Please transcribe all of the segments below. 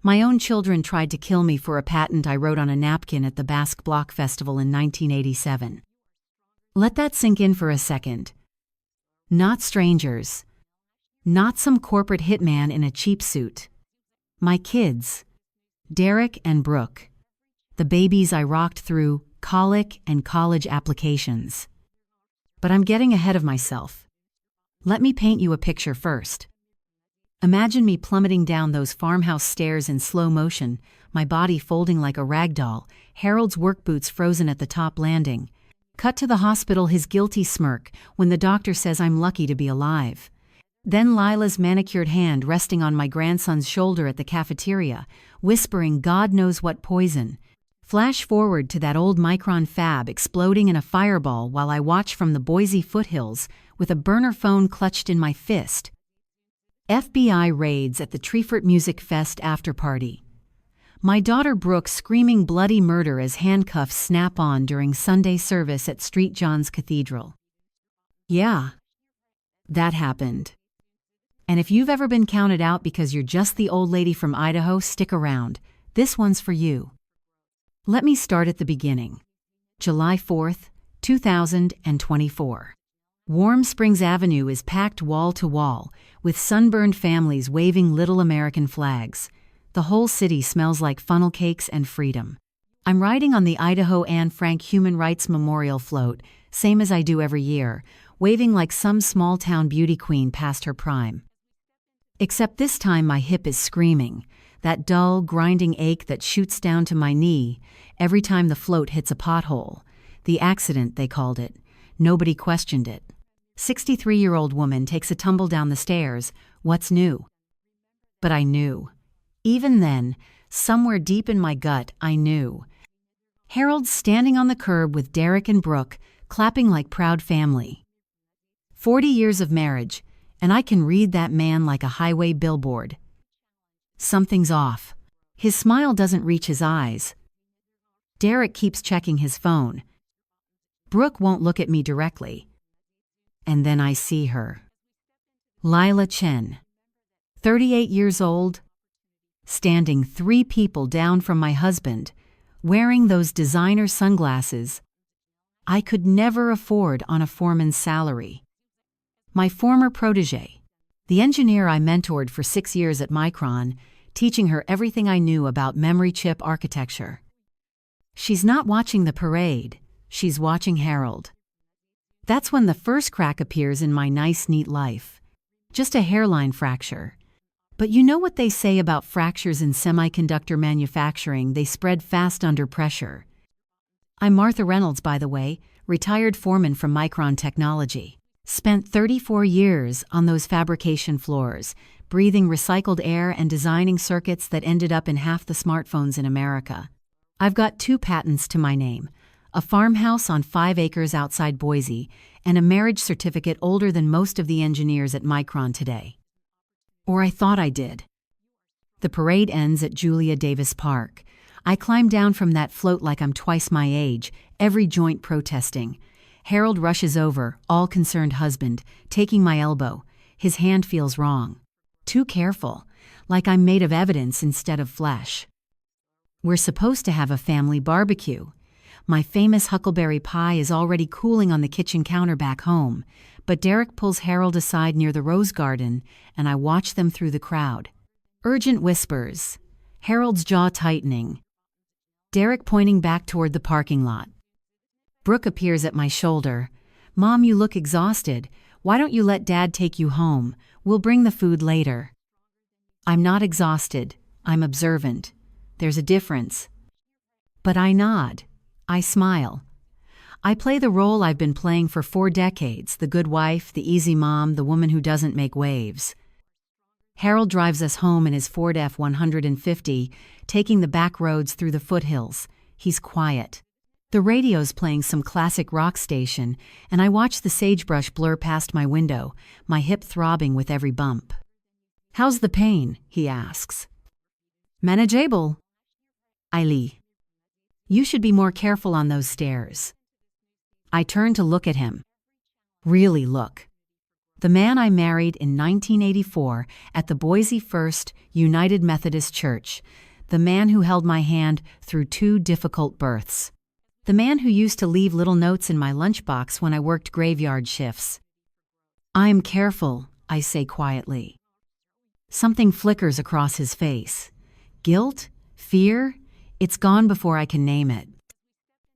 My own children tried to kill me for a patent I wrote on a napkin at the Basque Block Festival in 1987. Let that sink in for a second. Not strangers. Not some corporate hitman in a cheap suit. My kids. Derek and Brooke. The babies I rocked through colic and college applications. But I'm getting ahead of myself. Let me paint you a picture first. Imagine me plummeting down those farmhouse stairs in slow motion, my body folding like a rag doll, Harold's work boots frozen at the top landing. Cut to the hospital, his guilty smirk when the doctor says I'm lucky to be alive. Then Lila's manicured hand resting on my grandson's shoulder at the cafeteria, whispering God knows what poison. Flash forward to that old Micron fab exploding in a fireball while I watch from the Boise foothills with a burner phone clutched in my fist. FBI raids at the Treefort Music Fest after-party. My daughter Brooke screaming bloody murder as handcuffs snap on during Sunday service at St. John's Cathedral. Yeah, that happened. And if you've ever been counted out because you're just the old lady from Idaho, stick around. This one's for you. Let me start at the beginning. July 4th, 2024. Warm Springs Avenue is packed wall to wall, with sunburned families waving little American flags. The whole city smells like funnel cakes and freedom. I'm riding on the Idaho Anne Frank Human Rights Memorial float, same as I do every year, waving like some small-town beauty queen past her prime. Except this time my hip is screaming, that dull, grinding ache that shoots down to my knee every time the float hits a pothole. The accident, they called it. Nobody questioned it. 63-year-old woman takes a tumble down the stairs. What's new? But I knew. Even then, somewhere deep in my gut, I knew. Harold's standing on the curb with Derek and Brooke, clapping like proud family. 40 years of marriage, and I can read that man like a highway billboard. Something's off. His smile doesn't reach his eyes. Derek keeps checking his phone. Brooke won't look at me directly. And then I see her. Lila Chen. 38 years old, standing 3 people down from my husband, wearing those designer sunglasses I could never afford on a foreman's salary. My former protégé, the engineer I mentored for 6 years at Micron, teaching her everything I knew about memory chip architecture. She's not watching the parade, she's watching Harold. That's when the first crack appears in my nice, neat life. Just a hairline fracture. But you know what they say about fractures in semiconductor manufacturing, they spread fast under pressure. I'm Martha Reynolds, by the way, retired foreman from Micron Technology. Spent 34 years on those fabrication floors, breathing recycled air and designing circuits that ended up in half the smartphones in America. I've got 2 patents to my name. A farmhouse on 5 acres outside Boise, and a marriage certificate older than most of the engineers at Micron today. Or I thought I did. The parade ends at Julia Davis Park. I climb down from that float like I'm twice my age, every joint protesting. Harold rushes over, all-concerned husband, taking my elbow. His hand feels wrong. Too careful, like I'm made of evidence instead of flesh. We're supposed to have a family barbecue. My famous huckleberry pie is already cooling on the kitchen counter back home, but Derek pulls Harold aside near the rose garden, and I watch them through the crowd. Urgent whispers. Harold's jaw tightening. Derek pointing back toward the parking lot. Brooke appears at my shoulder. Mom, you look exhausted. Why don't you let Dad take you home? We'll bring the food later. I'm not exhausted. I'm observant. There's a difference. But I nod. I smile. I play the role I've been playing for 4 decades, the good wife, the easy mom, the woman who doesn't make waves. Harold drives us home in his Ford F-150, taking the back roads through the foothills. He's quiet. The radio's playing some classic rock station, and I watch the sagebrush blur past my window, my hip throbbing with every bump. "How's the pain?" he asks. "Manageable." I lie. "You should be more careful on those stairs." I turn to look at him. Really look. The man I married in 1984 at the Boise First United Methodist Church. The man who held my hand through 2 difficult births. The man who used to leave little notes in my lunchbox when I worked graveyard shifts. "I am careful," I say quietly. Something flickers across his face. Guilt? Fear? It's gone before I can name it.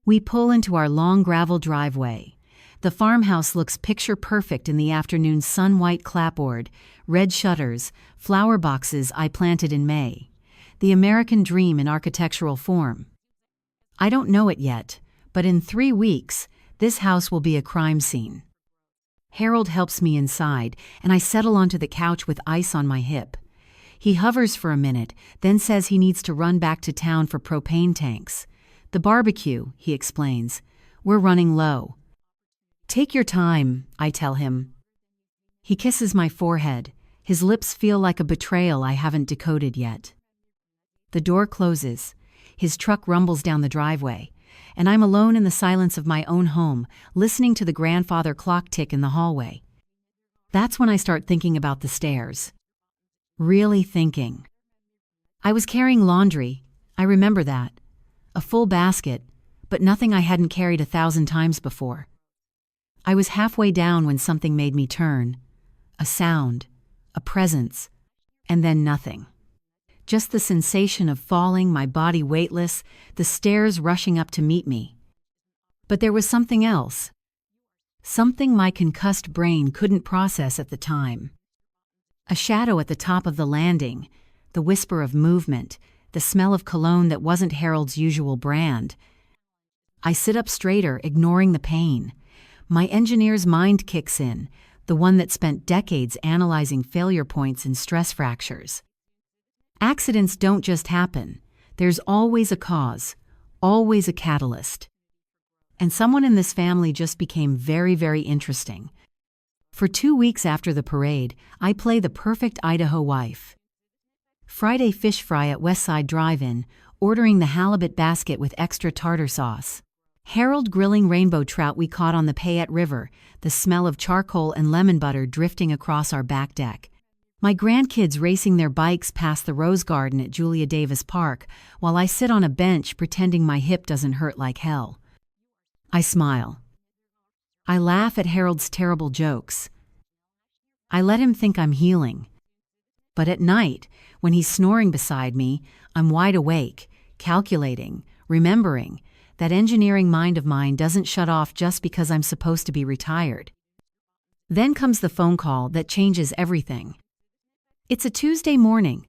We pull into our long gravel driveway. The farmhouse looks picture-perfect in the afternoon sun-white clapboard, red shutters, flower boxes I planted in May. The American dream in architectural form. I don't know it yet, but in 3 weeks, this house will be a crime scene. Harold helps me inside, and I settle onto the couch with ice on my hip. He hovers for a minute, then says he needs to run back to town for propane tanks. "The barbecue," he explains. "We're running low." "Take your time," I tell him. He kisses my forehead. His lips feel like a betrayal I haven't decoded yet. The door closes. His truck rumbles down the driveway, and I'm alone in the silence of my own home, listening to the grandfather clock tick in the hallway. That's when I start thinking about the stairs. Really thinking. I was carrying laundry, I remember that. A full basket, but nothing I hadn't carried 1,000 times before. I was halfway down when something made me turn. A sound, a presence, and then nothing. Just the sensation of falling, my body weightless, the stairs rushing up to meet me. But there was something else. Something my concussed brain couldn't process at the time. A shadow at the top of the landing, the whisper of movement, the smell of cologne that wasn't Harold's usual brand. I sit up straighter, ignoring the pain. My engineer's mind kicks in, the one that spent decades analyzing failure points and stress fractures. Accidents don't just happen. There's always a cause, always a catalyst. And someone in this family just became very, very interesting. For 2 weeks after the parade, I play the perfect Idaho wife. Friday fish fry at Westside Drive-In, ordering the halibut basket with extra tartar sauce. Harold grilling rainbow trout we caught on the Payette River, the smell of charcoal and lemon butter drifting across our back deck. My grandkids racing their bikes past the Rose Garden at Julia Davis Park, while I sit on a bench pretending my hip doesn't hurt like hell. I smile. I laugh at Harold's terrible jokes. I let him think I'm healing. But at night, when he's snoring beside me, I'm wide awake, calculating, remembering. That engineering mind of mine doesn't shut off just because I'm supposed to be retired. Then comes the phone call that changes everything. It's a Tuesday morning.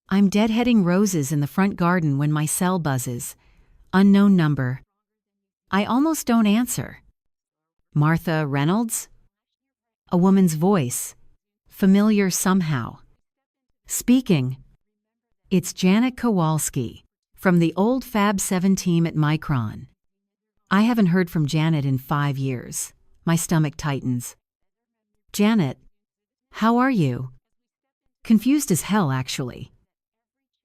I'm deadheading roses in the front garden when my cell buzzes. Unknown number. I almost don't answer. Martha Reynolds? A woman's voice. Familiar somehow. Speaking. It's Janet Kowalski, from the old Fab 7 team at Micron. I haven't heard from Janet in 5 years. My stomach tightens. Janet, how are you? Confused as hell, actually.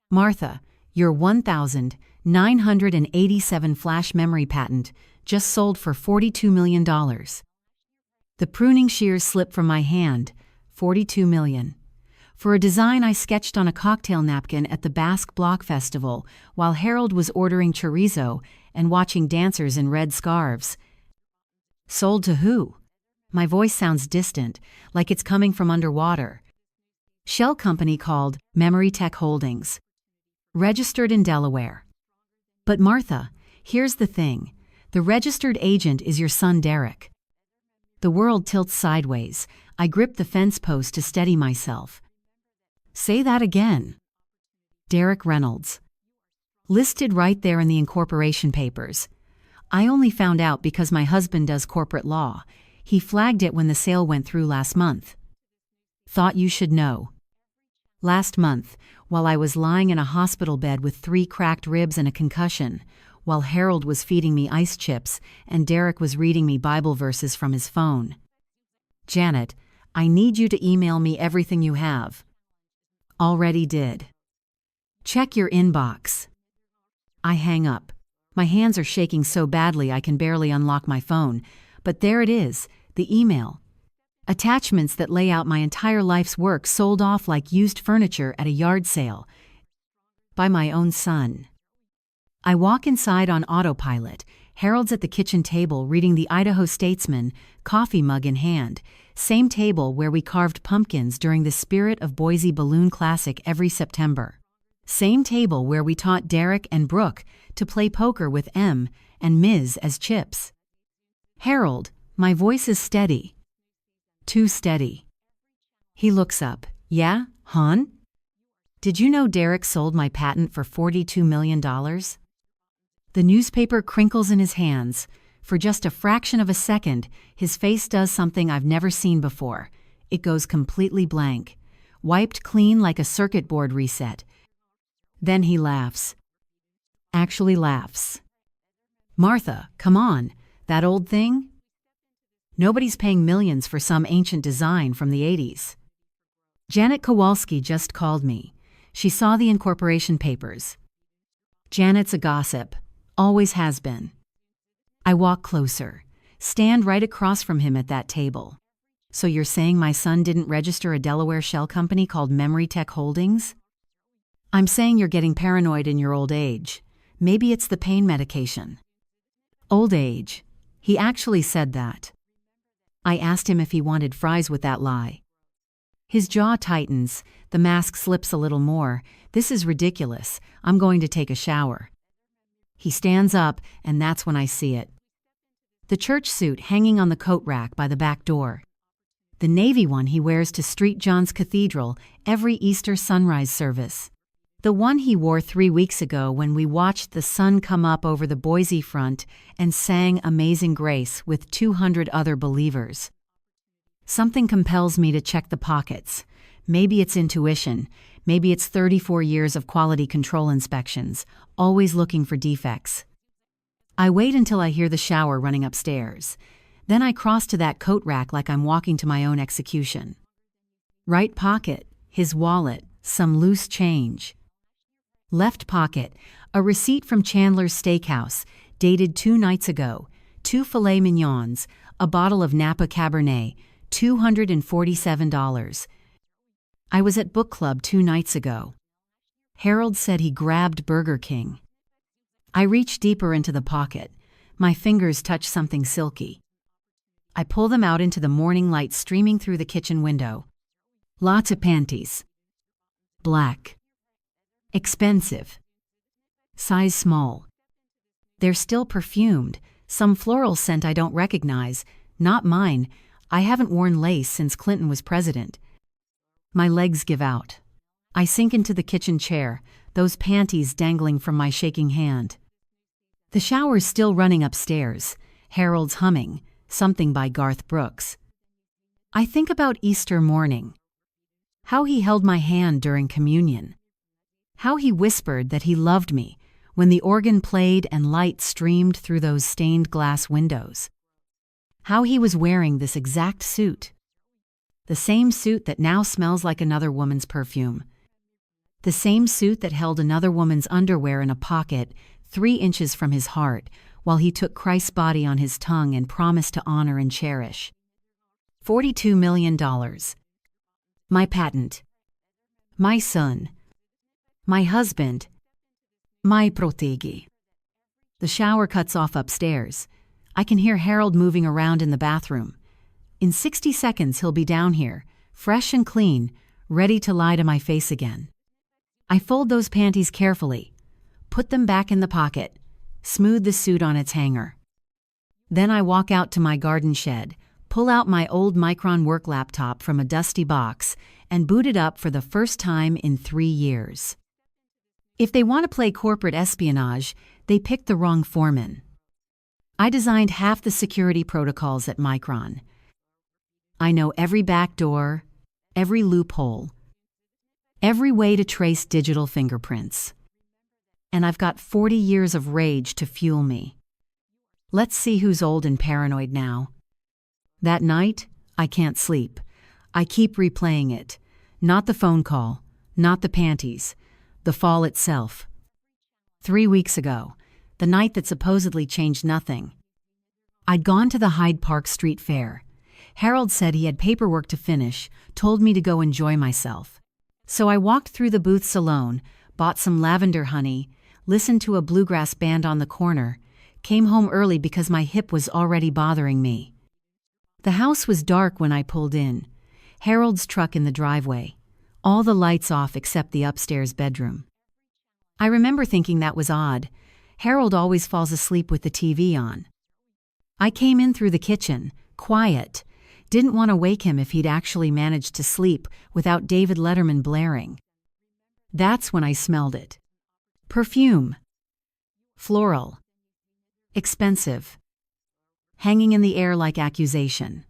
Martha, your 1,987 flash memory patent just sold for $42 million. The pruning shears slip from my hand, $42 million. For a design I sketched on a cocktail napkin at the Basque Block Festival while Harold was ordering chorizo and watching dancers in red scarves. Sold to who? My voice sounds distant, like it's coming from underwater. Shell company called Memory Tech Holdings. Registered in Delaware. But Martha, here's the thing. The registered agent is your son Derek. The world tilts sideways. I grip the fence post to steady myself. Say that again. Derek Reynolds. Listed right there in the incorporation papers. I only found out because my husband does corporate law. He flagged it when the sale went through last month. Thought you should know. Last month, while I was lying in a hospital bed with 3 cracked ribs and a concussion, while Harold was feeding me ice chips and Derek was reading me Bible verses from his phone. Janet, I need you to email me everything you have. Already did. Check your inbox. I hang up. My hands are shaking so badly I can barely unlock my phone, but there it is, the email. Attachments that lay out my entire life's work sold off like used furniture at a yard sale. By my own son. I walk inside on autopilot. Harold's at the kitchen table reading the Idaho Statesman, coffee mug in hand. Same table where we carved pumpkins during the Spirit of Boise Balloon Classic every September. Same table where we taught Derek and Brooke to play poker with M and Ms. as chips. Harold, my voice is steady. Too steady. He looks up. Yeah, hon? Did you know Derek sold my patent for $42 million? The newspaper crinkles in his hands. For just a fraction of a second, his face does something I've never seen before. It goes completely blank, wiped clean like a circuit board reset. Then he laughs. Actually laughs. Martha, come on, that old thing? Nobody's paying millions for some ancient design from the 80s. Janet Kowalski just called me. She saw the incorporation papers. Janet's a gossip. Always has been. I walk closer, stand right across from him at that table. So you're saying my son didn't register a Delaware shell company called Memory Tech Holdings? I'm saying you're getting paranoid in your old age. Maybe it's the pain medication. Old age. He actually said that. I asked him if he wanted fries with that lie. His jaw tightens, the mask slips a little more. This is ridiculous. I'm going to take a shower. He stands up, and that's when I see it. The church suit hanging on the coat rack by the back door. The navy one he wears to St. John's Cathedral every Easter sunrise service. The one he wore 3 weeks ago when we watched the sun come up over the Boise front and sang Amazing Grace with 200 other believers. Something compels me to check the pockets. Maybe it's intuition. Maybe it's 34 years of quality control inspections, always looking for defects. I wait until I hear the shower running upstairs. Then I cross to that coat rack like I'm walking to my own execution. Right pocket, his wallet, some loose change. Left pocket, a receipt from Chandler's Steakhouse, dated 2 nights ago, 2 filet mignons, a bottle of Napa Cabernet, $247. I was at book club 2 nights ago. Harold said he grabbed Burger King. I reach deeper into the pocket. My fingers touch something silky. I pull them out into the morning light streaming through the kitchen window. Lots of panties. Black. Expensive. Size small. They're still perfumed, some floral scent I don't recognize, not mine. I haven't worn lace since Clinton was president. My legs give out. I sink into the kitchen chair, those panties dangling from my shaking hand. The shower's still running upstairs. Harold's humming, something by Garth Brooks. I think about Easter morning. How he held my hand during communion. How he whispered that he loved me when the organ played and light streamed through those stained glass windows. How he was wearing this exact suit. The same suit that now smells like another woman's perfume. The same suit that held another woman's underwear in a pocket 3 inches from his heart while he took Christ's body on his tongue and promised to honor and cherish. $42 million. My patent. My son. My husband. My protégé. The shower cuts off upstairs. I can hear Harold moving around in the bathroom. In 60 seconds he'll be down here, fresh and clean, ready to lie to my face again. I fold those panties carefully, put them back in the pocket, smooth the suit on its hanger. Then I walk out to my garden shed, pull out my old Micron work laptop from a dusty box, and boot it up for the first time in 3 years. If they want to play corporate espionage, they picked the wrong foreman. I designed half the security protocols at Micron. I know every back door, every loophole, every way to trace digital fingerprints. And I've got 40 years of rage to fuel me. Let's see who's old and paranoid now. That night, I can't sleep. I keep replaying it. Not the phone call, not the panties, the fall itself. 3 weeks ago, the night that supposedly changed nothing. I'd gone to the Hyde Park Street Fair. Harold said he had paperwork to finish, told me to go enjoy myself. So I walked through the booths alone, bought some lavender honey, listened to a bluegrass band on the corner, came home early because my hip was already bothering me. The house was dark when I pulled in. Harold's truck in the driveway. All the lights off except the upstairs bedroom. I remember thinking that was odd. Harold always falls asleep with the TV on. I came in through the kitchen, quiet. Didn't want to wake him if he'd actually managed to sleep without David Letterman blaring. That's when I smelled it. Perfume. Floral. Expensive. Hanging in the air like accusation.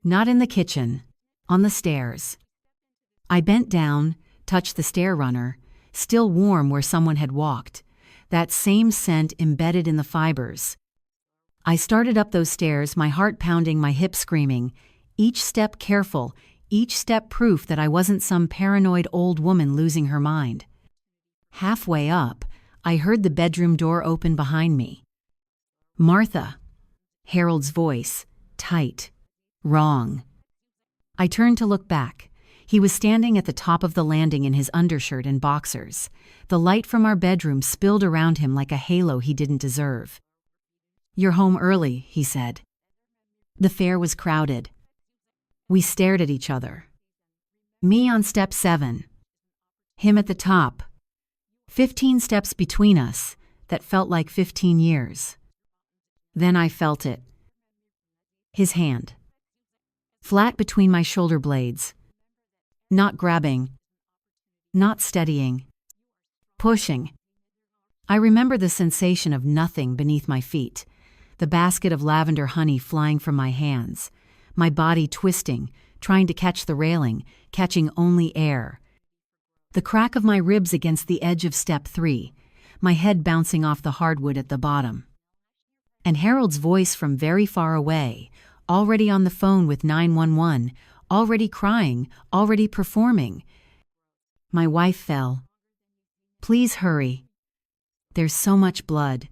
Not in the kitchen, on the stairs. I bent down, touched the stair runner, still warm where someone had walked, that same scent embedded in the fibers. I started up those stairs, my heart pounding, my hip screaming, each step careful, each step proof that I wasn't some paranoid old woman losing her mind. Halfway up, I heard the bedroom door open behind me. Martha. Harold's voice, tight, wrong. I turned to look back. He was standing at the top of the landing in his undershirt and boxers. The light from our bedroom spilled around him like a halo he didn't deserve. "You're home early," he said. The fare was crowded. We stared at each other. Me on step 7. Him at the top. 15 steps between us that felt like 15 years. Then I felt it. His hand. Flat between my shoulder blades. Not grabbing. Not steadying. Pushing. I remember the sensation of nothing beneath my feet, the basket of lavender honey flying from my hands, my body twisting, trying to catch the railing, catching only air. The crack of my ribs against the edge of step 3, my head bouncing off the hardwood at the bottom. And Harold's voice from very far away, already on the phone with 911, already crying, already performing. "My wife fell. Please hurry. There's so much blood."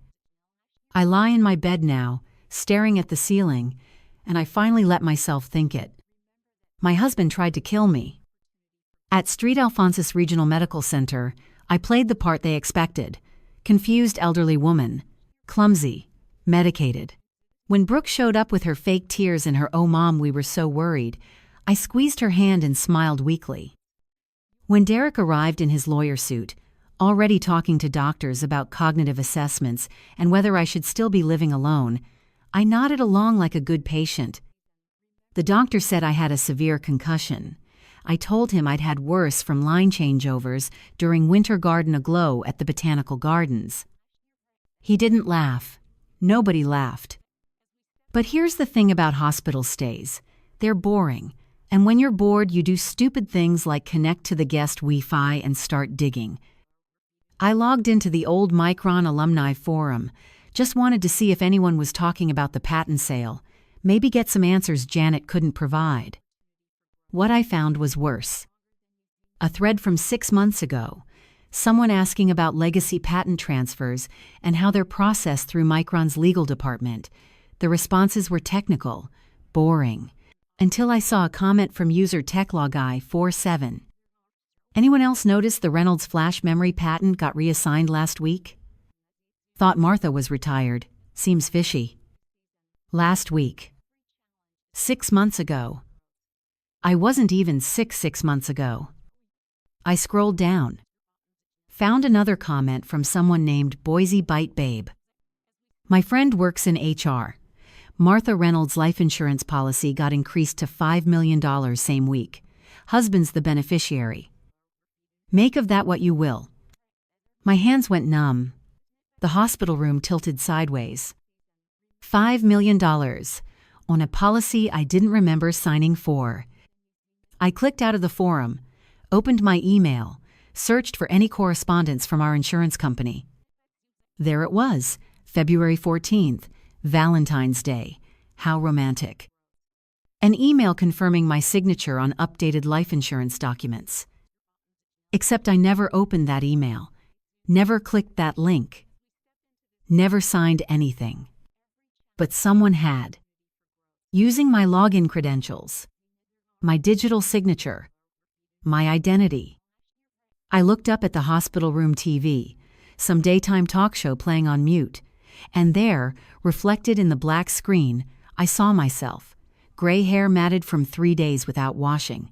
I lie in my bed now, staring at the ceiling, and I finally let myself think it. My husband tried to kill me. At Street Alphonsus Regional Medical Center, I played the part they expected. Confused elderly woman. Clumsy. Medicated. When Brooke showed up with her fake tears and her "Oh mom, we were so worried," I squeezed her hand and smiled weakly. When Derek arrived in his lawyer suit, already talking to doctors about cognitive assessments and whether I should still be living alone, I nodded along like a good patient. The doctor said I had a severe concussion. I told him I'd had worse from line changeovers during Winter Garden Aglow at the Botanical Gardens. He didn't laugh. Nobody laughed. But here's the thing about hospital stays. They're boring. And when you're bored, you do stupid things like connect to the guest Wi-Fi and start digging. I logged into the old Micron alumni forum. Just wanted to see if anyone was talking about the patent sale. Maybe get some answers Janet couldn't provide. What I found was worse. A thread from 6 months ago. Someone asking about legacy patent transfers and how they're processed through Micron's legal department. The responses were technical, boring. Until I saw a comment from user TechlawGuy47. Anyone else notice the Reynolds flash memory patent got reassigned last week? Thought Martha was retired. Seems fishy. Last week. 6 months ago. I wasn't even sick 6 months ago. I scrolled down. Found another comment from someone named Boise Bite Babe. My friend works in HR. Martha Reynolds' life insurance policy got increased to $5 million same week. Husband's the beneficiary. Make of that what you will. My hands went numb. The hospital room tilted sideways. $5 million on a policy I didn't remember signing for. I clicked out of the forum, opened my email, searched for any correspondence from our insurance company. There it was, February 14th, Valentine's Day. How romantic. An email confirming my signature on updated life insurance documents. Except I never opened that email, never clicked that link, never signed anything. But someone had. using my login credentials, my digital signature, my identity. I looked up at the hospital room TV, some daytime talk show playing on mute, and there, reflected in the black screen, I saw myself, gray hair matted from 3 days without washing,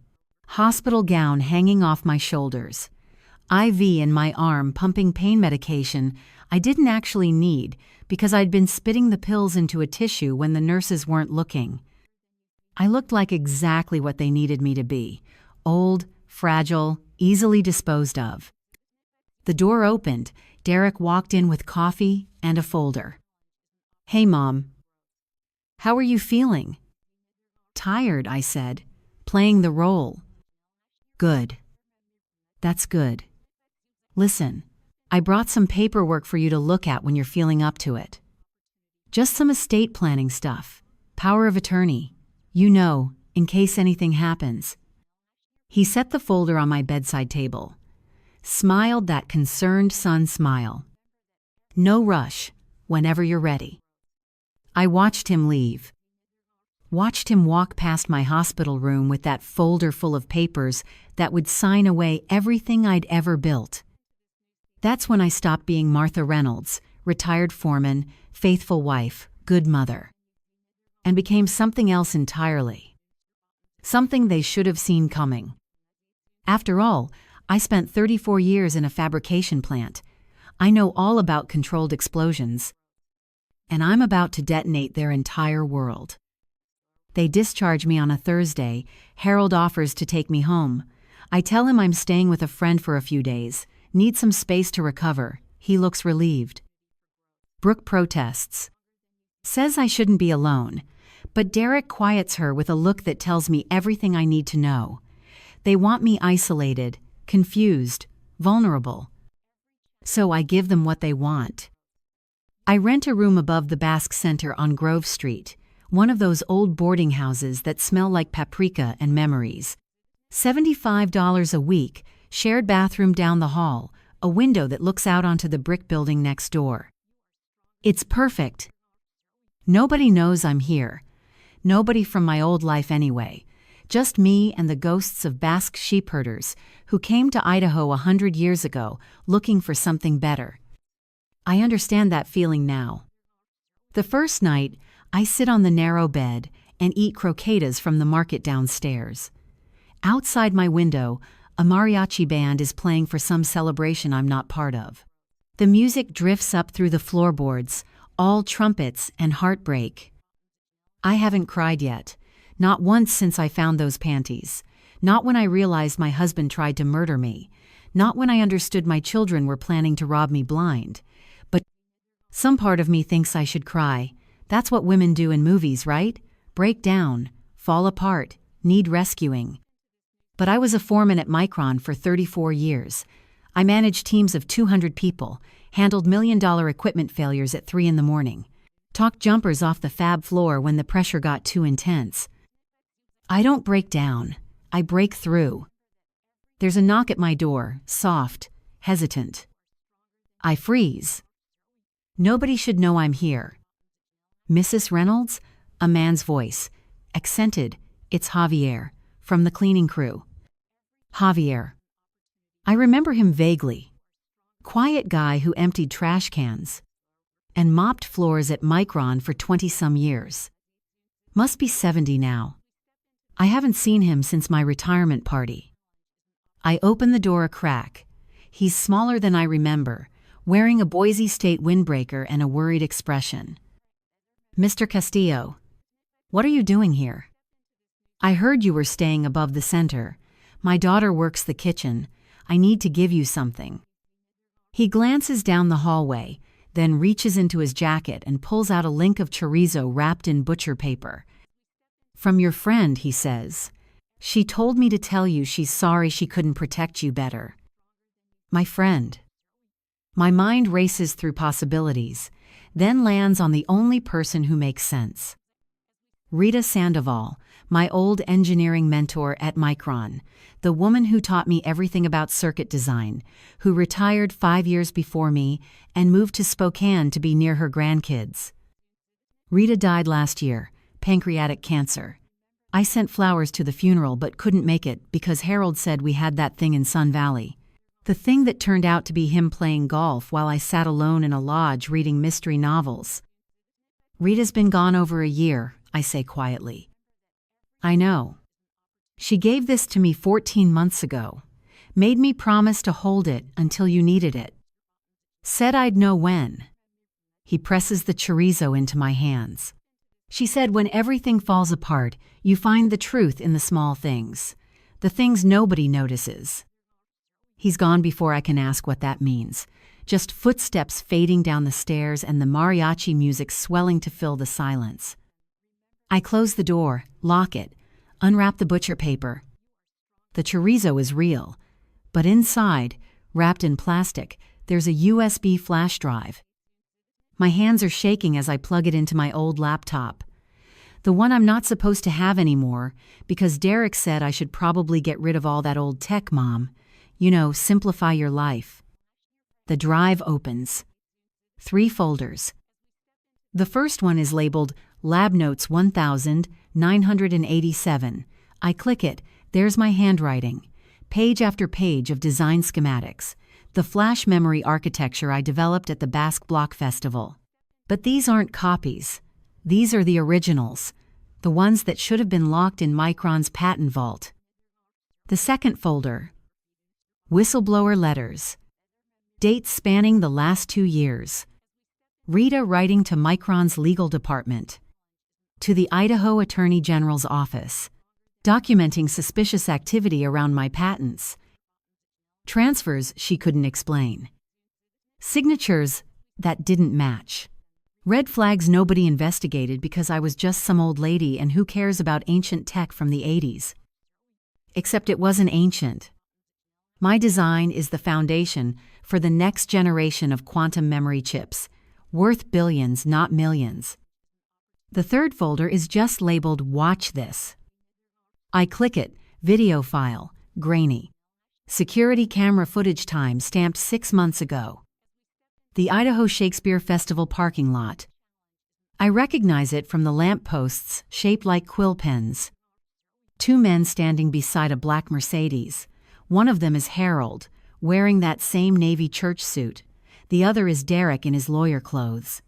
hospital gown hanging off my shoulders, IV in my arm pumping pain medication I didn't actually need because I'd been spitting the pills into a tissue when the nurses weren't looking. I looked like exactly what they needed me to be, old, fragile, easily disposed of. The door opened. Derek walked in with coffee and a folder. "Hey, Mom. How are you feeling?" "Tired," I said, playing the role. "Good. That's good. Listen, I brought some paperwork for you to look at when you're feeling up to it. Just some estate planning stuff, power of attorney, in case anything happens." He set the folder on my bedside table, smiled that concerned son smile. "No rush, whenever you're ready." I watched him leave. Watched him walk past my hospital room with that folder full of papers that would sign away everything I'd ever built. That's when I stopped being Martha Reynolds, retired foreman, faithful wife, good mother, and became something else entirely. Something they should have seen coming. After all, I spent 34 years in a fabrication plant. I know all about controlled explosions. And I'm about to detonate their entire world. They discharge me on a Thursday. Harold offers to take me home. I tell him I'm staying with a friend for a few days, need some space to recover. He looks relieved. Brooke protests. Says I shouldn't be alone, but Derek quiets her with a look that tells me everything I need to know. They want me isolated, confused, vulnerable. So I give them what they want. I rent a room above the Basque Center on Grove Street, one of those old boarding houses that smell like paprika and memories. $75 a week, shared bathroom down the hall, a window that looks out onto the brick building next door. It's perfect. Nobody knows I'm here. Nobody from my old life anyway. Just me and the ghosts of Basque sheepherders who came to Idaho 100 years ago looking for something better. I understand that feeling now. The first night, I sit on the narrow bed and eat croquetas from the market downstairs. Outside my window, a mariachi band is playing for some celebration I'm not part of. The music drifts up through the floorboards, all trumpets and heartbreak. I haven't cried yet. Not once since I found those panties. Not when I realized my husband tried to murder me. Not when I understood my children were planning to rob me blind. But some part of me thinks I should cry. That's what women do in movies, right? Break down, fall apart, need rescuing. But I was a foreman at Micron for 34 years. I managed teams of 200 people, handled million-dollar equipment failures at 3 in the morning, talked jumpers off the fab floor when the pressure got too intense. I don't break down. I break through. There's a knock at my door, soft, hesitant. I freeze. Nobody should know I'm here. "Mrs. Reynolds?" A man's voice. Accented, it's Javier, from the cleaning crew. Javier. I remember him vaguely. Quiet guy who emptied trash cans and mopped floors at Micron for 20-some years. Must be 70 now. I haven't seen him since my retirement party. I open the door a crack. He's smaller than I remember, wearing a Boise State windbreaker and a worried expression. "Mr. Castillo, what are you doing here?" "I heard you were staying above the center. My daughter works the kitchen. I need to give you something." He glances down the hallway, then reaches into his jacket and pulls out a link of chorizo wrapped in butcher paper. "From your friend," he says. "She told me to tell you she's sorry she couldn't protect you better." My friend. My mind races through possibilities, then lands on the only person who makes sense. Rita Sandoval, my old engineering mentor at Micron, the woman who taught me everything about circuit design, who retired 5 years before me and moved to Spokane to be near her grandkids. Rita died last year, pancreatic cancer. I sent flowers to the funeral but couldn't make it because Harold said we had that thing in Sun Valley. The thing that turned out to be him playing golf while I sat alone in a lodge reading mystery novels. Rita's been gone over a year, I say quietly. I know. She gave this to me 14 months ago. Made me promise to hold it until you needed it. Said I'd know when. He presses the chorizo into my hands. She said when everything falls apart, you find the truth in the small things. The things nobody notices. He's gone before I can ask what that means. Just footsteps fading down the stairs and the mariachi music swelling to fill the silence. I close the door, lock it, unwrap the butcher paper. The chorizo is real, but inside, wrapped in plastic, there's a USB flash drive. My hands are shaking as I plug it into my old laptop. The one I'm not supposed to have anymore, because Derek said I should probably get rid of all that old tech, Mom. You know, simplify your life. The drive opens. 3 folders. The first one is labeled Lab Notes 1987. I click it, there's my handwriting. Page after page of design schematics. The flash memory architecture I developed at the Basque Block Festival. But these aren't copies. These are the originals. The ones that should have been locked in Micron's patent vault. The second folder. Whistleblower letters. Dates spanning the last 2 years. Rita writing to Micron's legal department. To the Idaho Attorney General's office. Documenting suspicious activity around my patents. Transfers she couldn't explain. Signatures that didn't match. Red flags nobody investigated because I was just some old lady and who cares about ancient tech from the 80s. Except it wasn't ancient. My design is the foundation for the next generation of quantum memory chips, worth billions, not millions. The third folder is just labeled Watch This. I click it, video file, grainy. Security camera footage time stamped 6 months ago. The Idaho Shakespeare Festival parking lot. I recognize it from the lampposts shaped like quill pens. 2 men standing beside a black Mercedes. One of them is Harold, wearing that same navy church suit. The other is Derek in his lawyer clothes.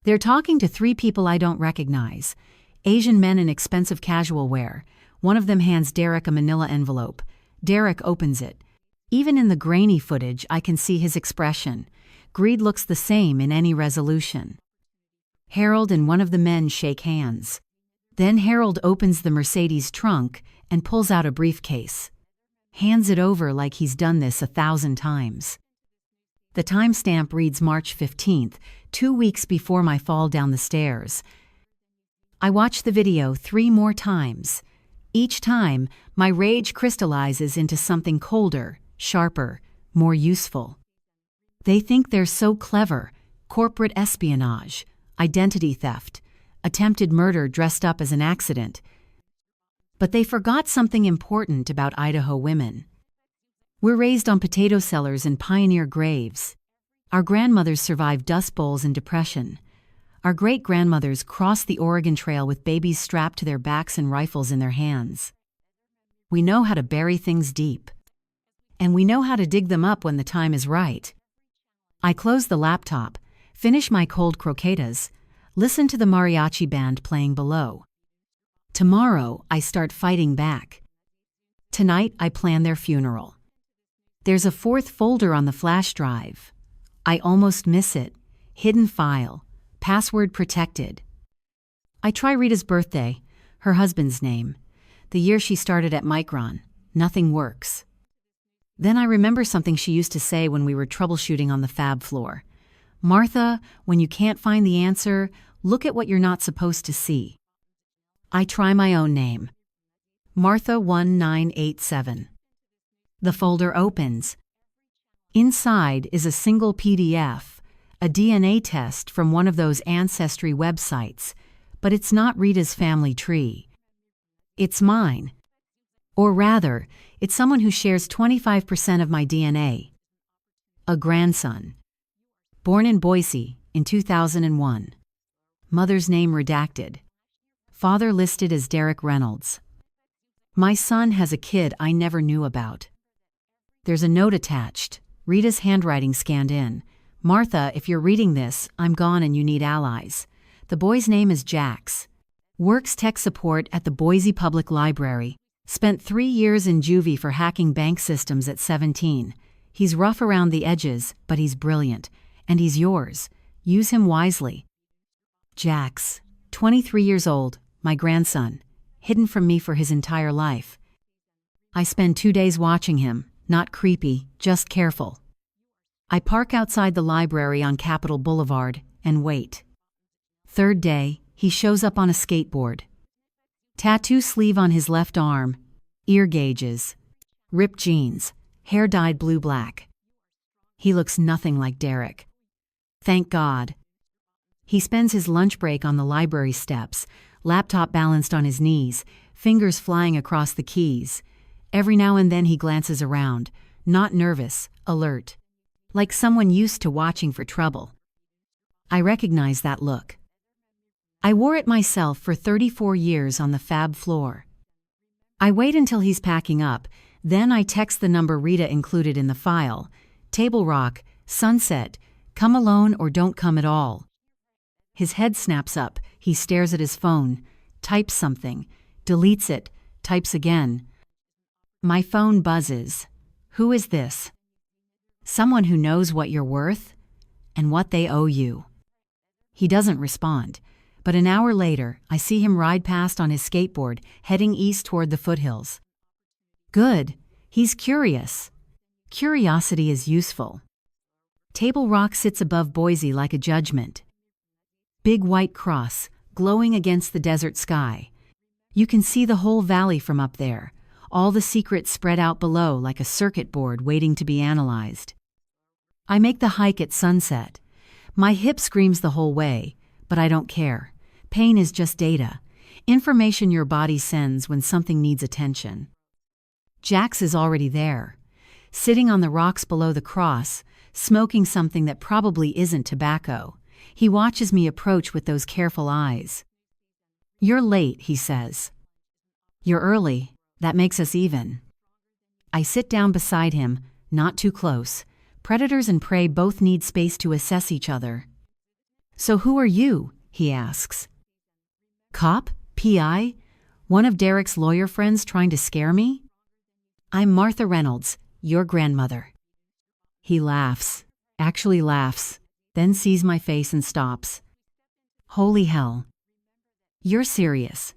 They're talking to 3 people I don't recognize. Asian men in expensive casual wear. One of them hands Derek a manila envelope. Derek opens it. Even in the grainy footage, I can see his expression. Greed looks the same in any resolution. Harold and one of the men shake hands. Then Harold opens the Mercedes trunk and pulls out a briefcase. Hands it over like he's done this 1,000 times. The timestamp reads March 15th, 2 weeks before my fall down the stairs. I watch the video 3 more times. Each time, my rage crystallizes into something colder, sharper, more useful. They think they're so clever: corporate espionage, identity theft, attempted murder dressed up as an accident. But they forgot something important about Idaho women. We're raised on potato cellars and pioneer graves. Our grandmothers survived dust bowls and depression. Our great-grandmothers crossed the Oregon Trail with babies strapped to their backs and rifles in their hands. We know how to bury things deep. And we know how to dig them up when the time is right. I close the laptop, finish my cold croquetas, listen to the mariachi band playing below. Tomorrow, I start fighting back. Tonight, I plan their funeral. There's a 4th folder on the flash drive. I almost miss it. Hidden file. Password protected. I try Rita's birthday, her husband's name, the year she started at Micron. Nothing works. Then I remember something she used to say when we were troubleshooting on the fab floor. Martha, when you can't find the answer, look at what you're not supposed to see. I try my own name. Martha 1987. The folder opens. Inside is a single PDF, a DNA test from one of those ancestry websites, but it's not Rita's family tree. It's mine. Or rather, it's someone who shares 25% of my DNA. A grandson. Born in Boise in 2001. Mother's name redacted. Father listed as Derek Reynolds. My son has a kid I never knew about. There's a note attached. Rita's handwriting scanned in. Martha, if you're reading this, I'm gone and you need allies. The boy's name is Jax. Works tech support at the Boise Public Library. Spent 3 years in juvie for hacking bank systems at 17. He's rough around the edges, but he's brilliant. And he's yours. Use him wisely. Jax, 23 years old, my grandson, hidden from me for his entire life. I spend 2 days watching him, not creepy, just careful. I park outside the library on Capitol Boulevard and wait. Third day, he shows up on a skateboard. Tattoo sleeve on his left arm, ear gauges, ripped jeans, hair dyed blue-black. He looks nothing like Derek. Thank God. He spends his lunch break on the library steps, laptop balanced on his knees, fingers flying across the keys. Every now and then he glances around, not nervous, alert. Like someone used to watching for trouble. I recognize that look. I wore it myself for 34 years on the fab floor. I wait until he's packing up, then I text the number Rita included in the file. Table Rock, Sunset, come alone or don't come at all. His head snaps up, he stares at his phone, types something, deletes it, types again. My phone buzzes. Who is this? Someone who knows what you're worth and what they owe you. He doesn't respond, but an hour later, I see him ride past on his skateboard, heading east toward the foothills. Good, he's curious. Curiosity is useful. Table Rock sits above Boise like a judgment. Big white cross, glowing against the desert sky. You can see the whole valley from up there, all the secrets spread out below like a circuit board waiting to be analyzed. I make the hike at sunset. My hip screams the whole way, but I don't care. Pain is just data, information your body sends when something needs attention. Jax is already there, sitting on the rocks below the cross, smoking something that probably isn't tobacco. He watches me approach with those careful eyes. You're late, he says. You're early, that makes us even. I sit down beside him, not too close. Predators and prey both need space to assess each other. So who are you? He asks. Cop? PI? One of Derek's lawyer friends trying to scare me? I'm Martha Reynolds, your grandmother. He laughs, actually laughs, then sees my face and stops. Holy hell. You're serious.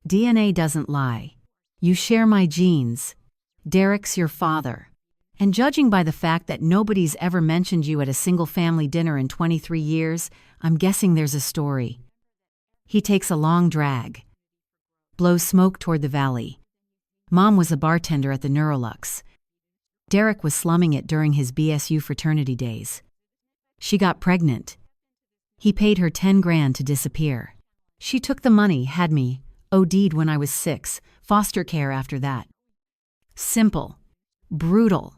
DNA doesn't lie. You share my genes. Derek's your father. And judging by the fact that nobody's ever mentioned you at a single-family dinner in 23 years, I'm guessing there's a story. He takes a long drag. Blows smoke toward the valley. Mom was a bartender at the Neurolux. Derek was slumming it during his BSU fraternity days. She got pregnant. He paid her 10 grand to disappear. She took the money, had me, OD'd when I was 6, foster care after that. Simple. Brutal.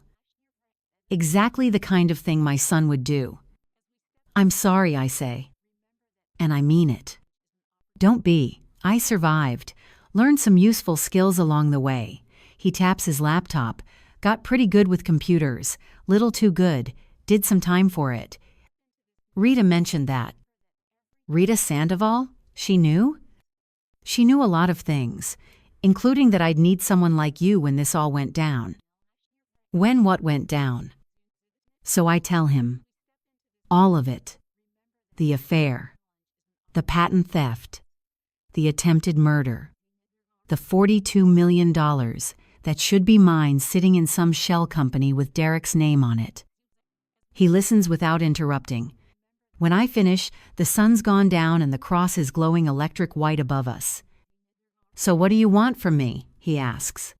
Exactly the kind of thing my son would do. I'm sorry, I say. And I mean it. Don't be. I survived. Learned some useful skills along the way. He taps his laptop. Got pretty good with computers. Little too good. Did some time for it. Rita mentioned that. Rita Sandoval? She knew? She knew a lot of things, including that I'd need someone like you when this all went down. When what went down? So I tell him. All of it. The affair. The patent theft. The attempted murder. The $42 million that should be mine sitting in some shell company with Derek's name on it. He listens without interrupting. When I finish, the sun's gone down and the cross is glowing electric white above us. So what do you want from me? He asks.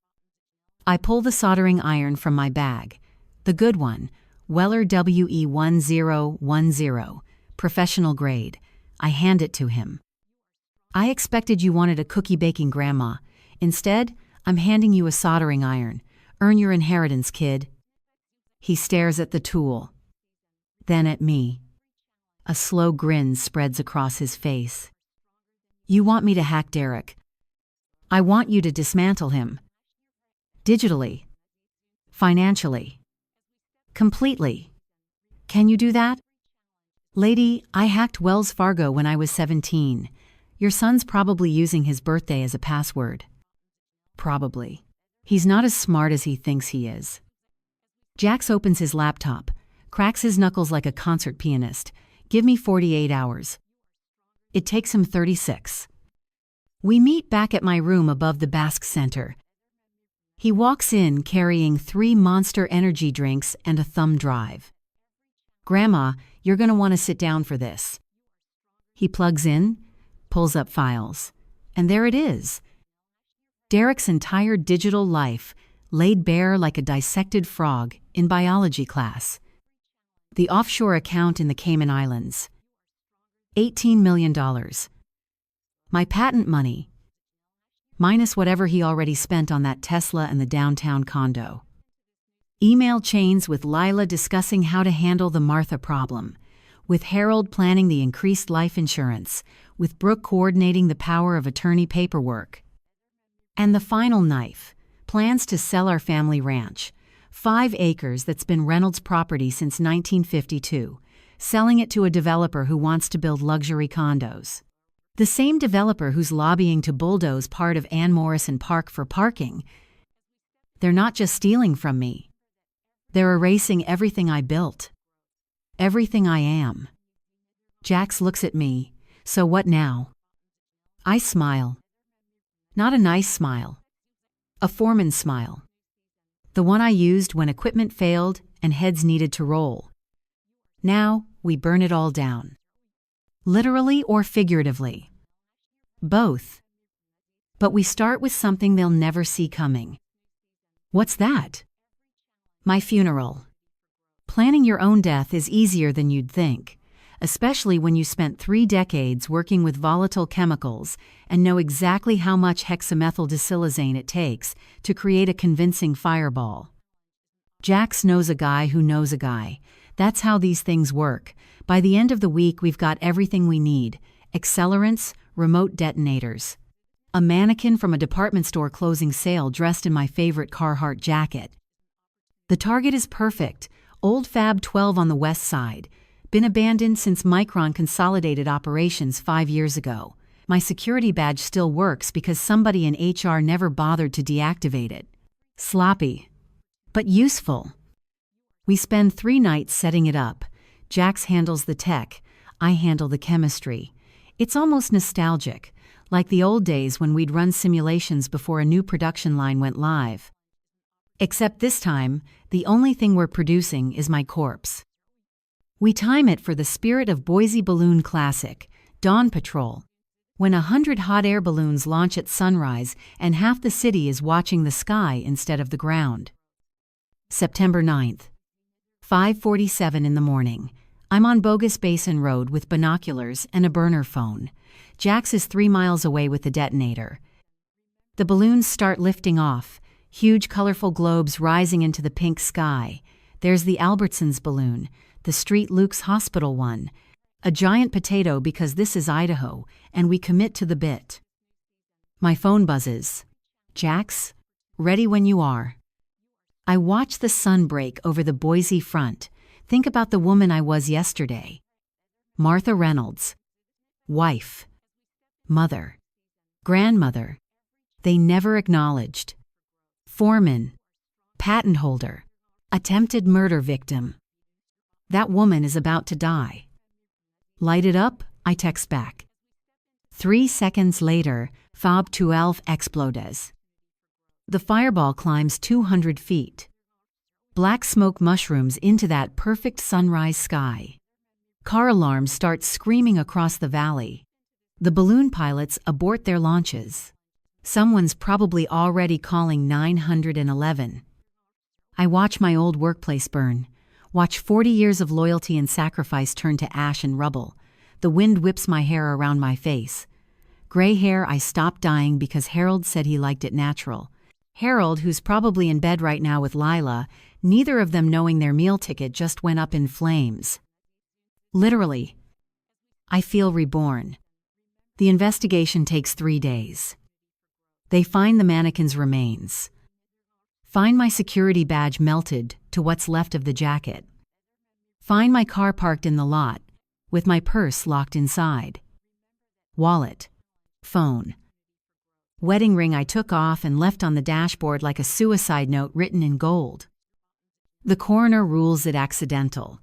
I pull the soldering iron from my bag. The good one, Weller WE1010, professional grade. I hand it to him. I expected you wanted a cookie-baking grandma. Instead, I'm handing you a soldering iron. Earn your inheritance, kid. He stares at the tool. Then at me. A slow grin spreads across his face. You want me to hack Derek. I want you to dismantle him. Digitally. Financially. Completely. Can you do that? Lady, I hacked Wells Fargo when I was 17. Your son's probably using his birthday as a password. Probably. He's not as smart as he thinks he is. Jax opens his laptop, cracks his knuckles like a concert pianist. Give me 48 hours. It takes him 36. We meet back at my room above the Basque Center. He walks in carrying 3 Monster energy drinks and a thumb drive. Grandma, you're gonna want to sit down for this. He plugs in, pulls up files, and there it is. Derek's entire digital life laid bare like a dissected frog in biology class. The offshore account in the Cayman Islands. $18 million. My patent money. Minus whatever he already spent on that Tesla and the downtown condo. Email chains with Lila discussing how to handle the Martha problem, with Harold planning the increased life insurance, with Brooke coordinating the power of attorney paperwork. And the final knife, plans to sell our family ranch, 5 acres that's been Reynolds' property since 1952, selling it to a developer who wants to build luxury condos. The same developer who's lobbying to bulldoze part of Ann Morrison Park for parking. They're not just stealing from me. They're erasing everything I built. Everything I am. Jax looks at me. So what now? I smile. Not a nice smile. A foreman's smile. The one I used when equipment failed and heads needed to roll. Now, we burn it all down. Literally or figuratively? Both. But we start with something they'll never see coming. What's that? My funeral. Planning your own death is easier than you'd think, especially when you spent 3 decades working with volatile chemicals and know exactly how much hexamethyldesilazane it takes to create a convincing fireball. Jax knows a guy who knows a guy. That's how these things work. By the end of the week, we've got everything we need: accelerants, remote detonators. A mannequin from a department store closing sale dressed in my favorite Carhartt jacket. The target is perfect: old Fab 12 on the west side. Been abandoned since Micron consolidated operations 5 years ago. My security badge still works because somebody in HR never bothered to deactivate it. Sloppy. But useful. We spend 3 nights setting it up. Jax handles the tech. I handle the chemistry. It's almost nostalgic, like the old days when we'd run simulations before a new production line went live. Except this time, the only thing we're producing is my corpse. We time it for the Spirit of Boise Balloon Classic, Dawn Patrol, when 100 hot air balloons launch at sunrise and half the city is watching the sky instead of the ground. September 9th. 5:47 in the morning. I'm on Bogus Basin Road with binoculars and a burner phone. Jax is 3 miles away with the detonator. The balloons start lifting off, huge colorful globes rising into the pink sky. There's the Albertsons balloon, the Street Luke's Hospital one, a giant potato because this is Idaho, and we commit to the bit. My phone buzzes. Jax, ready when you are. I watch the sun break over the Boise front. Think about the woman I was yesterday. Martha Reynolds. Wife. Mother. Grandmother. They never acknowledged. Foreman. Patent holder. Attempted murder victim. That woman is about to die. Light it up, I text back. 3 seconds later, Fab 12 explodes. The fireball climbs 200 feet. Black smoke mushrooms into that perfect sunrise sky. Car alarms start screaming across the valley. The balloon pilots abort their launches. Someone's probably already calling 911. I watch my old workplace burn. Watch 40 years of loyalty and sacrifice turn to ash and rubble. The wind whips my hair around my face. Gray hair I stopped dyeing because Harold said he liked it natural. Harold, who's probably in bed right now with Lila, neither of them knowing their meal ticket just went up in flames. Literally. I feel reborn. The investigation takes 3 days. They find the mannequin's remains. Find my security badge melted to what's left of the jacket. Find my car parked in the lot, with my purse locked inside. Wallet. Phone. Wedding ring I took off and left on the dashboard like a suicide note written in gold. The coroner rules it accidental.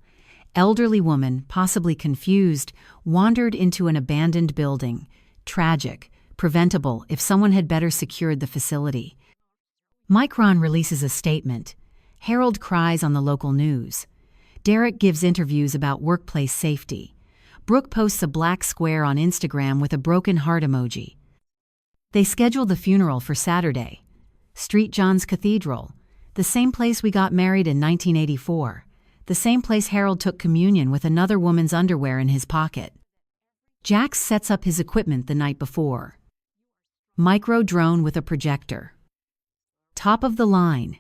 Elderly woman, possibly confused, wandered into an abandoned building. Tragic. Preventable if someone had better secured the facility. Micron releases a statement. Harold cries on the local news. Derek gives interviews about workplace safety. Brooke posts a black square on Instagram with a broken heart emoji. They schedule the funeral for Saturday. St. John's Cathedral, the same place we got married in 1984, the same place Harold took communion with another woman's underwear in his pocket. Jax sets up his equipment the night before. Micro drone with a projector. Top of the line.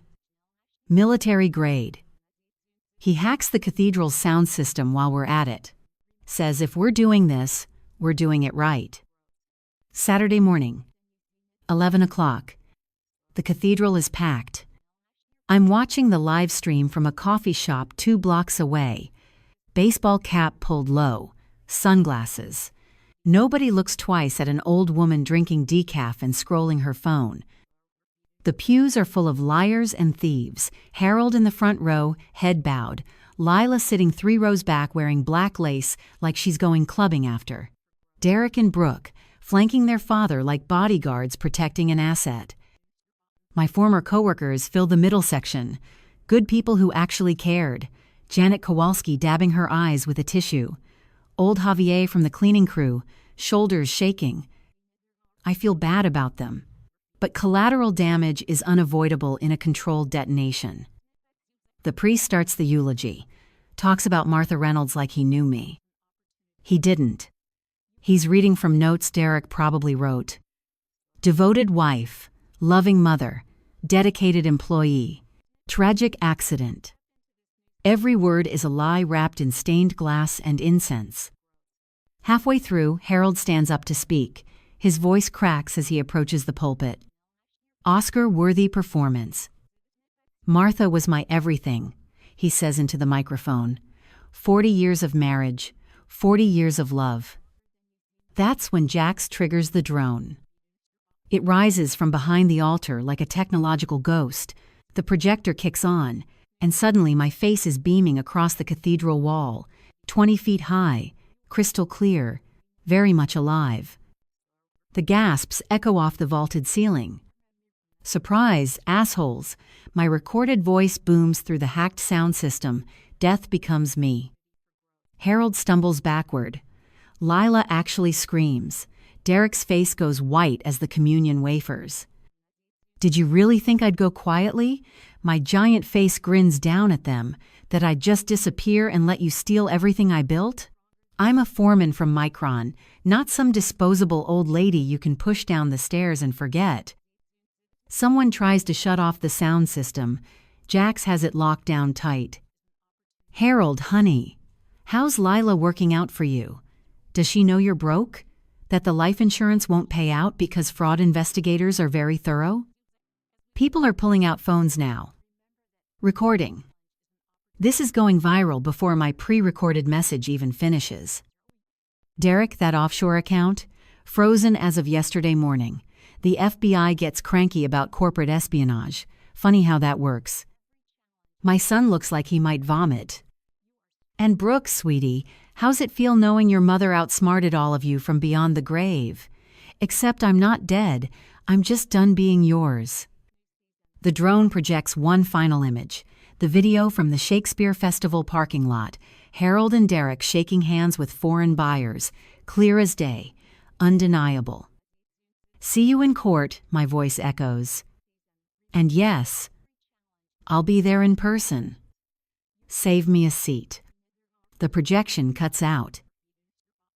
Military grade. He hacks the cathedral's sound system while we're at it. Says if we're doing this, we're doing it right. Saturday morning. 11 o'clock. The cathedral is packed. I'm watching the live stream from a coffee shop 2 blocks away. Baseball cap pulled low. Sunglasses. Nobody looks twice at an old woman drinking decaf and scrolling her phone. The pews are full of liars and thieves. Harold in the front row, head bowed. Lila sitting 3 rows back wearing black lace like she's going clubbing after. Derek and Brooke, flanking their father like bodyguards protecting an asset. My former coworkers fill the middle section. Good people who actually cared. Janet Kowalski dabbing her eyes with a tissue. Old Javier from the cleaning crew, shoulders shaking. I feel bad about them. But collateral damage is unavoidable in a controlled detonation. The priest starts the eulogy, talks about Martha Reynolds like he knew me. He didn't. He's reading from notes Derek probably wrote. Devoted wife, loving mother, dedicated employee, tragic accident. Every word is a lie wrapped in stained glass and incense. Halfway through, Harold stands up to speak. His voice cracks as he approaches the pulpit. Oscar-worthy performance. Martha was my everything, he says into the microphone. 40 years of marriage, 40 years of love. That's when Jax triggers the drone. It rises from behind the altar like a technological ghost. The projector kicks on, and suddenly my face is beaming across the cathedral wall, 20 feet high, crystal clear, very much alive. The gasps echo off the vaulted ceiling. Surprise, assholes! My recorded voice booms through the hacked sound system. Death becomes me. Harold stumbles backward. Lila actually screams. Derek's face goes white as the communion wafers. Did you really think I'd go quietly? My giant face grins down at them. That I'd just disappear and let you steal everything I built? I'm a foreman from Micron, not some disposable old lady you can push down the stairs and forget. Someone tries to shut off the sound system. Jax has it locked down tight. Harold, honey, how's Lila working out for you? Does she know you're broke? That the life insurance won't pay out because fraud investigators are very thorough? People are pulling out phones now. Recording. This is going viral before my pre-recorded message even finishes. Derek, that offshore account? Frozen as of yesterday morning. The FBI gets cranky about corporate espionage. Funny how that works. My son looks like he might vomit. And Brooke, sweetie, how's it feel knowing your mother outsmarted all of you from beyond the grave? Except I'm not dead, I'm just done being yours. The drone projects one final image. The video from the Shakespeare Festival parking lot. Harold and Derek shaking hands with foreign buyers. Clear as day. Undeniable. See you in court, my voice echoes. And yes, I'll be there in person. Save me a seat. The projection cuts out.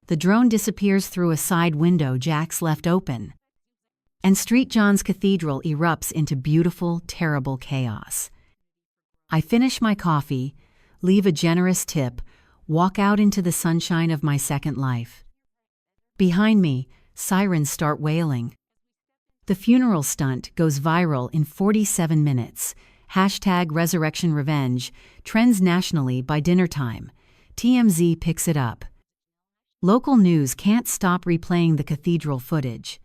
The drone disappears through a side window Jax left open. And St. John's Cathedral erupts into beautiful, terrible chaos. I finish my coffee, leave a generous tip, walk out into the sunshine of my second life. Behind me, sirens start wailing. The funeral stunt goes viral in 47 minutes. #Resurrection Revenge trends nationally by dinner time. TMZ picks it up. Local news can't stop replaying the cathedral footage.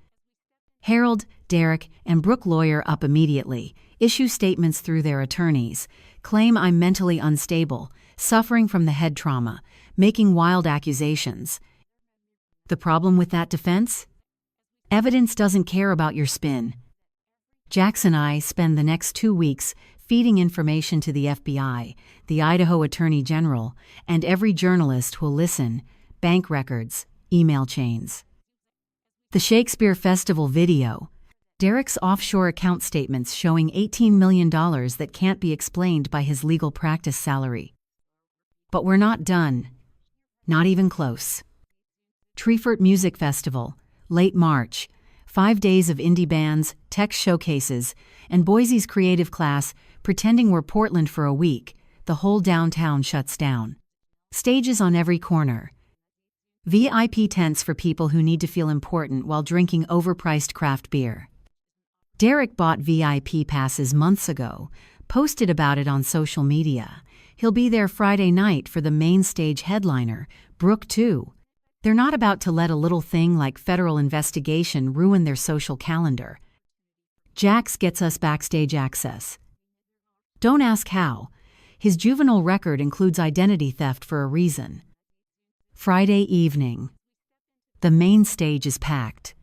Harold, Derek, and Brooke lawyer up immediately, issue statements through their attorneys, claim I'm mentally unstable, suffering from the head trauma, making wild accusations. The problem with that defense? Evidence doesn't care about your spin. Jax and I spend the next 2 weeks feeding information to the FBI, the Idaho Attorney General, and every journalist who'll listen, bank records, email chains. The Shakespeare Festival video. Derek's offshore account statements showing $18 million that can't be explained by his legal practice salary. But we're not done. Not even close. Treefort Music Festival, late March. 5 days of indie bands, tech showcases, and Boise's creative class pretending we're Portland for a week. The whole downtown shuts down. Stages on every corner. VIP tents for people who need to feel important while drinking overpriced craft beer. Derek bought VIP passes months ago, posted about it on social media. He'll be there Friday night for the main stage headliner, Brooke too. They're not about to let a little thing like federal investigation ruin their social calendar. Jax gets us backstage access. Don't ask how. His juvenile record includes identity theft for a reason. Friday evening. The main stage is packed.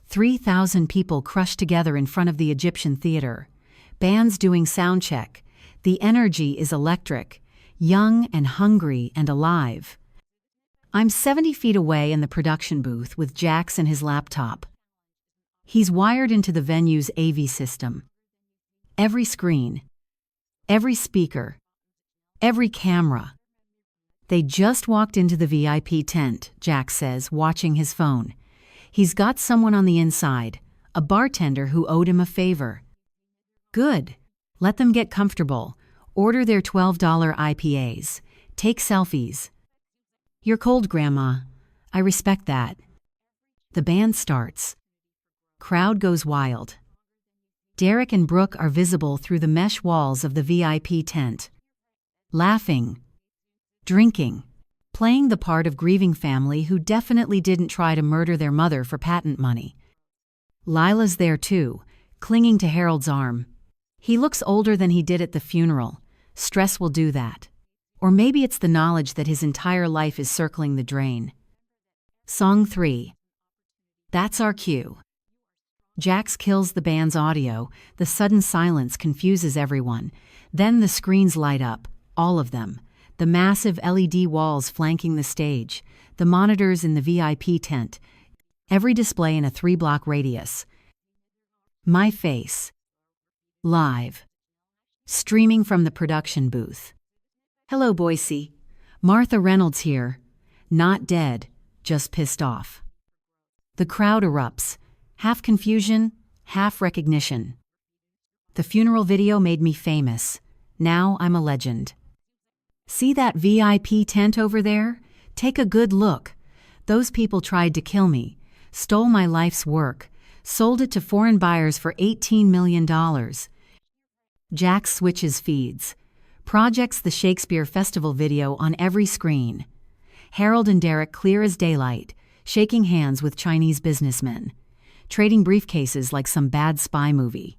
3,000 people crushed together in front of the Egyptian theater. Bands doing sound check. The energy is electric, young and hungry and alive. I'm 70 feet away in the production booth with Jax and his laptop. He's wired into the venue's AV system. Every screen, every speaker, every camera. They just walked into the VIP tent, Jax says, watching his phone. He's got someone on the inside, a bartender who owed him a favor. Good. Let them get comfortable. Order their $12 IPAs. Take selfies. You're cold, Grandma. I respect that. The band starts. Crowd goes wild. Derek and Brooke are visible through the mesh walls of the VIP tent. Laughing. Drinking. Playing the part of grieving family who definitely didn't try to murder their mother for patent money. Lila's there too, clinging to Harold's arm. He looks older than he did at the funeral. Stress will do that. Or maybe it's the knowledge that his entire life is circling the drain. Song 3. That's our cue. Jax kills the band's audio. The sudden silence confuses everyone. Then the screens light up, all of them. The massive LED walls flanking the stage, the monitors in the VIP tent, every display in a 3-block radius. My face. Live. Streaming from the production booth. Hello, Boise. Martha Reynolds here. Not dead, just pissed off. The crowd erupts, half confusion, half recognition. The funeral video made me famous. Now I'm a legend. See that VIP tent over there? Take a good look. Those people tried to kill me, stole my life's work, sold it to foreign buyers for $18 million. Jax switches feeds. Projects the Shakespeare Festival video on every screen. Harold and Derek clear as daylight, shaking hands with Chinese businessmen, trading briefcases like some bad spy movie.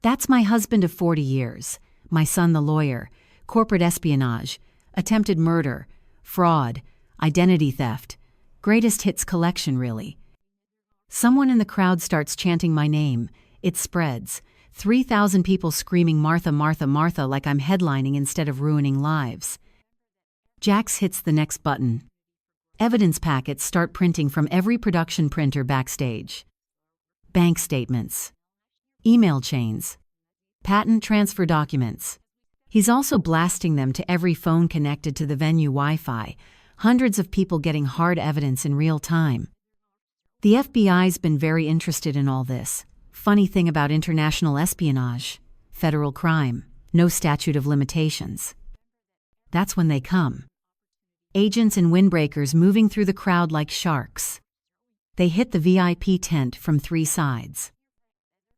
That's my husband of 40 years, my son the lawyer, corporate espionage, attempted murder, fraud, identity theft, greatest hits collection really. Someone in the crowd starts chanting my name. It spreads. 3,000 people screaming Martha, Martha, Martha like I'm headlining instead of ruining lives. Jax hits the next button. Evidence packets start printing from every production printer backstage. Bank statements. Email chains. Patent transfer documents. He's also blasting them to every phone connected to the venue Wi-Fi, hundreds of people getting hard evidence in real time. The FBI's been very interested in all this. Funny thing about international espionage, federal crime, no statute of limitations. That's when they come. Agents and windbreakers moving through the crowd like sharks. They hit the VIP tent from 3 sides.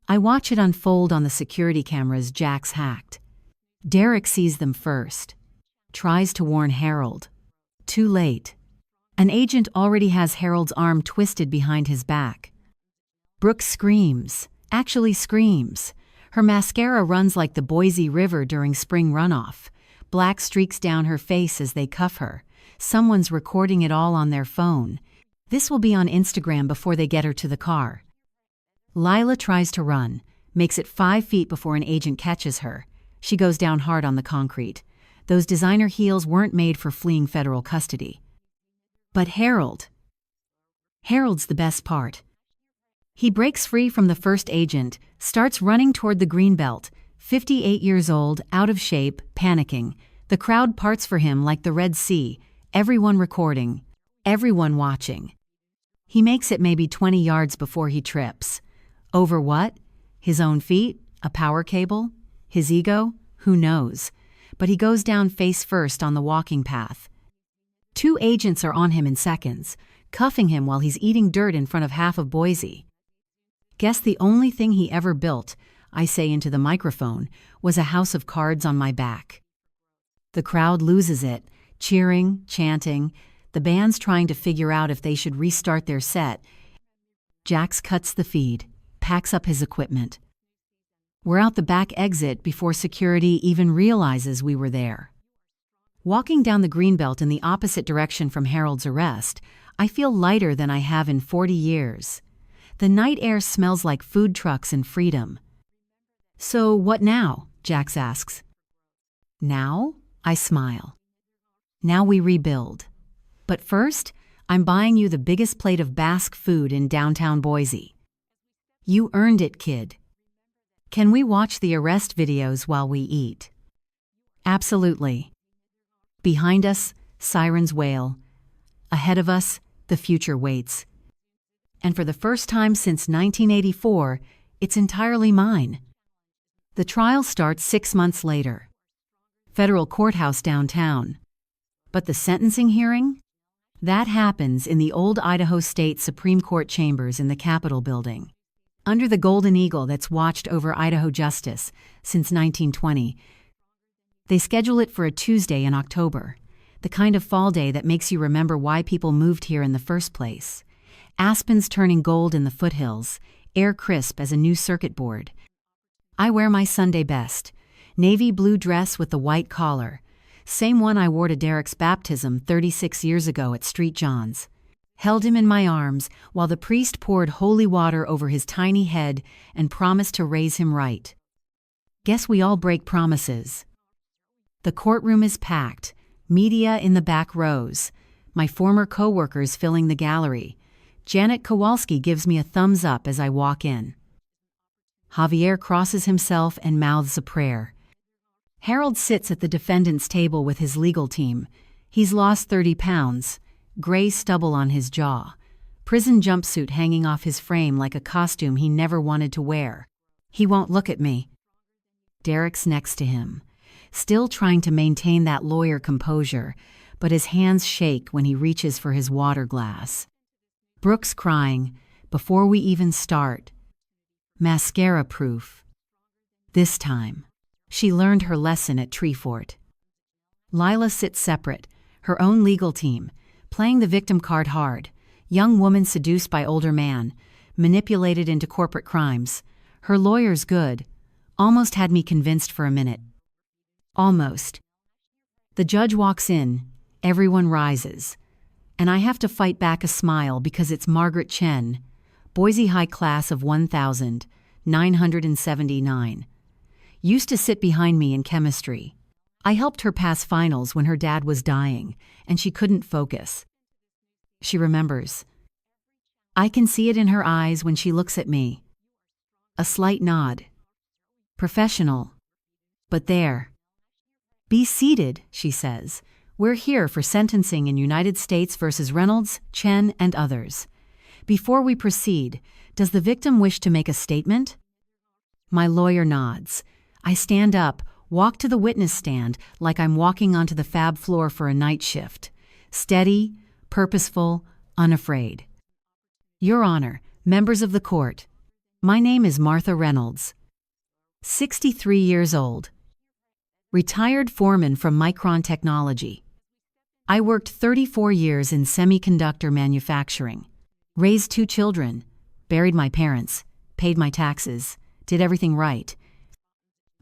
I watch it unfold on the security cameras Jack's hacked. Derek sees them first. Tries to warn Harold. Too late. An agent already has Harold's arm twisted behind his back. Brooke screams. Actually screams. Her mascara runs like the Boise River during spring runoff. Black streaks down her face as they cuff her. Someone's recording it all on their phone. This will be on Instagram before they get her to the car. Lila tries to run, makes it 5 feet before an agent catches her. She goes down hard on the concrete. Those designer heels weren't made for fleeing federal custody. But Harold's the best part. He breaks free from the first agent, starts running toward the greenbelt, 58 years old, out of shape, panicking. The crowd parts for him like the Red Sea, everyone recording, everyone watching. He makes it maybe 20 yards before he trips. Over what? His own feet? A power cable? His ego? Who knows? But he goes down face first on the walking path. 2 agents are on him in seconds, cuffing him while he's eating dirt in front of half of Boise. Guess the only thing he ever built, I say into the microphone, was a house of cards on my back. The crowd loses it, cheering, chanting. The band's trying to figure out if they should restart their set. Jax cuts the feed, packs up his equipment. We're out the back exit before security even realizes we were there. Walking down the greenbelt in the opposite direction from Harold's arrest, I feel lighter than I have in 40 years. The night air smells like food trucks and freedom. So what now? Jax asks. Now? I smile. Now we rebuild. But first, I'm buying you the biggest plate of Basque food in downtown Boise. You earned it, kid. Can we watch the arrest videos while we eat? Absolutely. Behind us, sirens wail. Ahead of us, the future waits. And for the first time since 1984, it's entirely mine. The trial starts 6 months later. Federal courthouse downtown. But the sentencing hearing? That happens in the old Idaho State Supreme Court chambers in the Capitol building. Under the golden eagle that's watched over Idaho justice since 1920. They schedule it for a Tuesday in October, the kind of fall day that makes you remember why people moved here in the first place. Aspens turning gold in the foothills, air crisp as a new circuit board. I wear my Sunday best, navy blue dress with the white collar, same one I wore to Derek's baptism 36 years ago at St. John's. Held him in my arms while the priest poured holy water over his tiny head and promised to raise him right. Guess we all break promises. The courtroom is packed, media in the back rows, my former co-workers filling the gallery. Janet Kowalski gives me a thumbs up as I walk in. Javier crosses himself and mouths a prayer. Harold sits at the defendant's table with his legal team. He's lost 30 pounds, gray stubble on his jaw, prison jumpsuit hanging off his frame like a costume he never wanted to wear. He won't look at me. Derek's next to him, still trying to maintain that lawyer composure, but his hands shake when he reaches for his water glass. Brooke's crying, before we even start. Mascara proof. This time, she learned her lesson at Treefort. Lila sits separate, her own legal team, playing the victim card hard. Young woman seduced by older man, manipulated into corporate crimes. Her lawyer's good. Almost had me convinced for a minute. Almost. The judge walks in, everyone rises. And I have to fight back a smile because it's Margaret Chen, Boise High class of 1,979. Used to sit behind me in chemistry. I helped her pass finals when her dad was dying, and she couldn't focus. She remembers. I can see it in her eyes when she looks at me. A slight nod. Professional. But there. Be seated, she says. We're here for sentencing in United States versus Reynolds, Chen, and others. Before we proceed, does the victim wish to make a statement? My lawyer nods. I stand up, walk to the witness stand like I'm walking onto the fab floor for a night shift. Steady, purposeful, unafraid. Your Honor, members of the court, my name is Martha Reynolds, 63 years old, retired foreman from Micron Technology. I worked 34 years in semiconductor manufacturing, raised 2 children, buried my parents, paid my taxes, did everything right.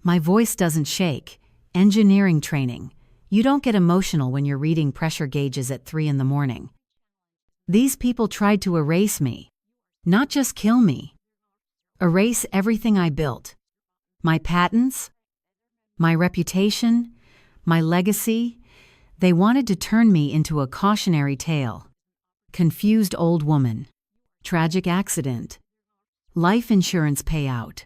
My voice doesn't shake. Engineering training. You don't get emotional when you're reading pressure gauges at 3 in the morning. These people tried to erase me, not just kill me. Erase everything I built. My patents, my reputation, my legacy. They wanted to turn me into a cautionary tale. Confused old woman. Tragic accident. Life insurance payout.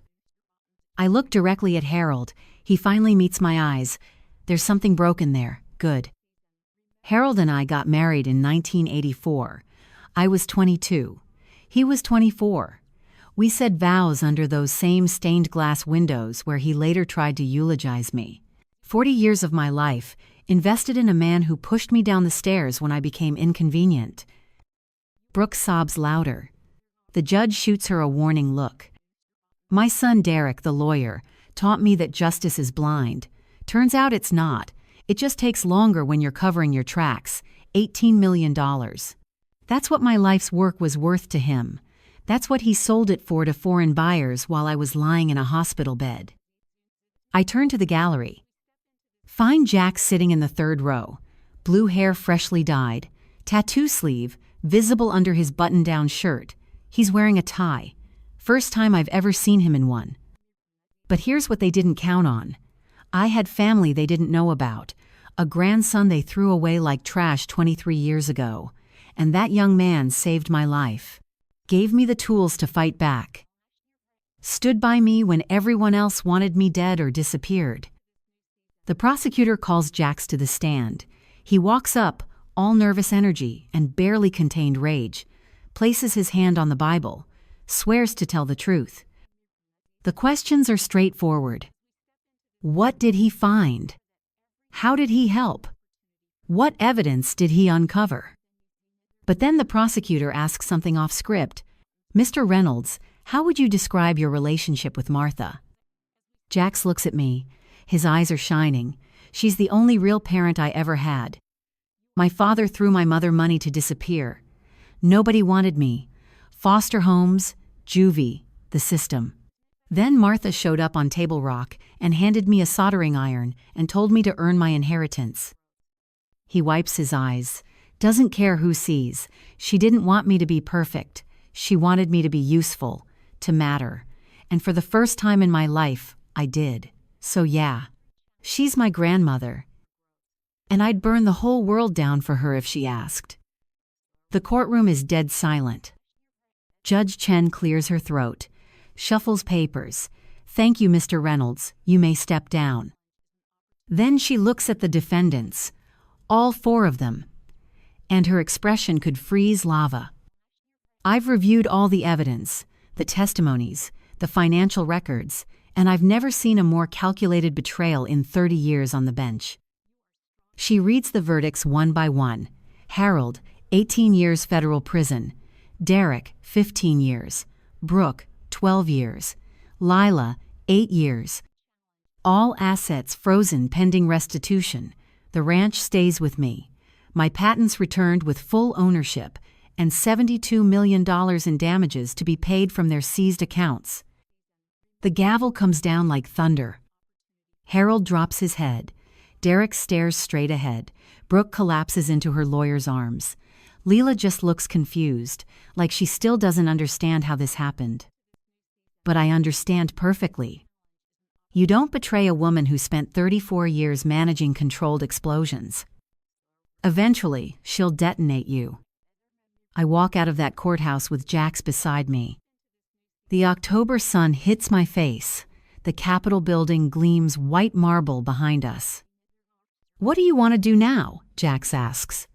I look directly at Harold. He finally meets my eyes. There's something broken there. Good. Harold and I got married in 1984. I was 22. He was 24. We said vows under those same stained glass windows where he later tried to eulogize me. 40 years of my life, invested in a man who pushed me down the stairs when I became inconvenient. Brooke sobs louder. The judge shoots her a warning look. My son Derek, the lawyer, taught me that justice is blind. Turns out it's not. It just takes longer when you're covering your tracks. $18 million. That's what my life's work was worth to him. That's what he sold it for to foreign buyers while I was lying in a hospital bed. I turn to the gallery. Find Jack sitting in the 3rd row. Blue hair freshly dyed. Tattoo sleeve, visible under his button-down shirt. He's wearing a tie. First time I've ever seen him in one. But here's what they didn't count on. I had family they didn't know about. A grandson they threw away like trash 23 years ago. And that young man saved my life. Gave me the tools to fight back. Stood by me when everyone else wanted me dead or disappeared. The prosecutor calls Jax to the stand. He walks up, all nervous energy and barely contained rage, places his hand on the Bible, swears to tell the truth. The questions are straightforward. What did he find? How did he help? What evidence did he uncover? But then the prosecutor asks something off script. Mr. Reynolds, how would you describe your relationship with Martha? Jax looks at me. His eyes are shining. She's the only real parent I ever had. My father threw my mother money to disappear. Nobody wanted me. Foster homes, juvie, the system. Then Martha showed up on Table Rock and handed me a soldering iron and told me to earn my inheritance. He wipes his eyes. Doesn't care who sees. She didn't want me to be perfect. She wanted me to be useful, to matter. And for the first time in my life, I did. So yeah, she's my grandmother. And I'd burn the whole world down for her if she asked. The courtroom is dead silent. Judge Chen clears her throat, shuffles papers. Thank you, Mr. Reynolds, you may step down. Then she looks at the defendants, all 4 of them, and her expression could freeze lava. I've reviewed all the evidence, the testimonies, the financial records, and I've never seen a more calculated betrayal in 30 years on the bench. She reads the verdicts one by one. Harold, 18 years federal prison. Derek, 15 years. Brooke, 12 years. Lila, 8 years. All assets frozen pending restitution. The ranch stays with me. My patents returned with full ownership and $72 million in damages to be paid from their seized accounts. The gavel comes down like thunder. Harold drops his head. Derek stares straight ahead. Brooke collapses into her lawyer's arms. Lila just looks confused, like she still doesn't understand how this happened. But I understand perfectly. You don't betray a woman who spent 34 years managing controlled explosions. Eventually, she'll detonate you. I walk out of that courthouse with Jax beside me. The October sun hits my face. The Capitol building gleams white marble behind us. What do you want to do now? Jax asks.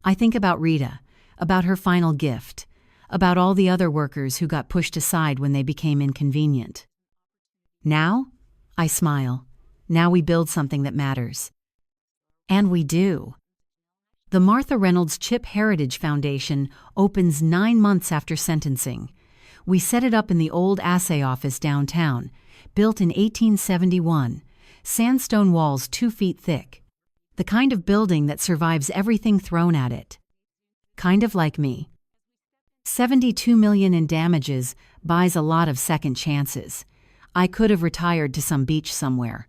I think about Rita, about her final gift, about all the other workers who got pushed aside when they became inconvenient. Now? I smile. Now we build something that matters. And we do. The Martha Reynolds Chip Heritage Foundation opens 9 months after sentencing. We set it up in the old assay office downtown, built in 1871, sandstone walls 2 feet thick. The kind of building that survives everything thrown at it. Kind of like me. $72 million in damages buys a lot of second chances. I could have retired to some beach somewhere.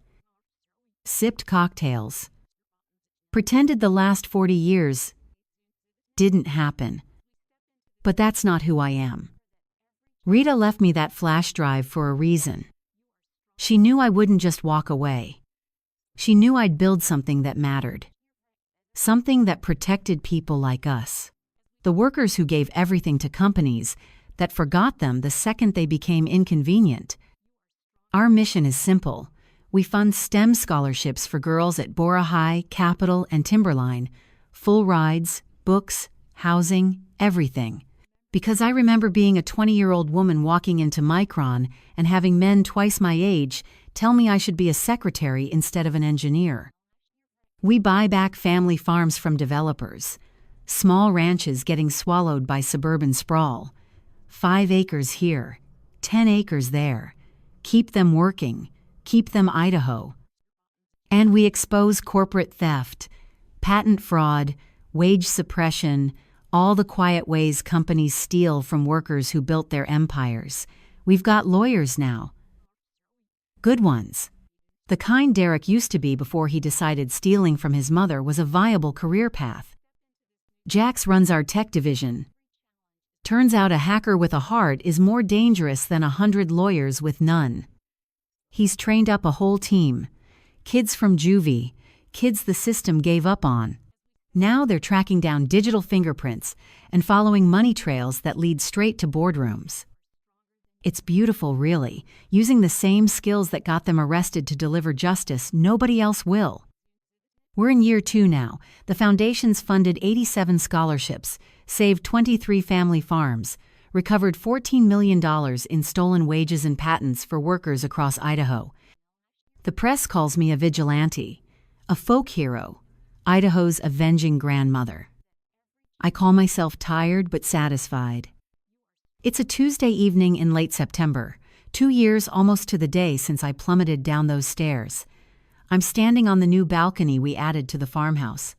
Sipped cocktails. Pretended the last 40 years didn't happen. But that's not who I am. Rita left me that flash drive for a reason. She knew I wouldn't just walk away. She knew I'd build something that mattered. Something that protected people like us. The workers who gave everything to companies that forgot them the second they became inconvenient. Our mission is simple. We fund STEM scholarships for girls at Bora High, Capitol, and Timberline. Full rides, books, housing, everything. Because I remember being a 20-year-old woman walking into Micron and having men twice my age tell me I should be a secretary instead of an engineer. We buy back family farms from developers. Small ranches getting swallowed by suburban sprawl. 5 acres here, 10 acres there. Keep them working, keep them Idaho. And we expose corporate theft, patent fraud, wage suppression, all the quiet ways companies steal from workers who built their empires. We've got lawyers now. Good ones. The kind Derek used to be before he decided stealing from his mother was a viable career path. Jax runs our tech division. Turns out a hacker with a heart is more dangerous than 100 lawyers with none. He's trained up a whole team. Kids from juvie, kids the system gave up on. Now they're tracking down digital fingerprints and following money trails that lead straight to boardrooms. It's beautiful, really, using the same skills that got them arrested to deliver justice nobody else will. We're in year 2 now. The foundation's funded 87 scholarships, saved 23 family farms, recovered $14 million in stolen wages and patents for workers across Idaho. The press calls me a vigilante, a folk hero, Idaho's avenging grandmother. I call myself tired but satisfied. It's a Tuesday evening in late September, 2 years almost to the day since I plummeted down those stairs. I'm standing on the new balcony we added to the farmhouse.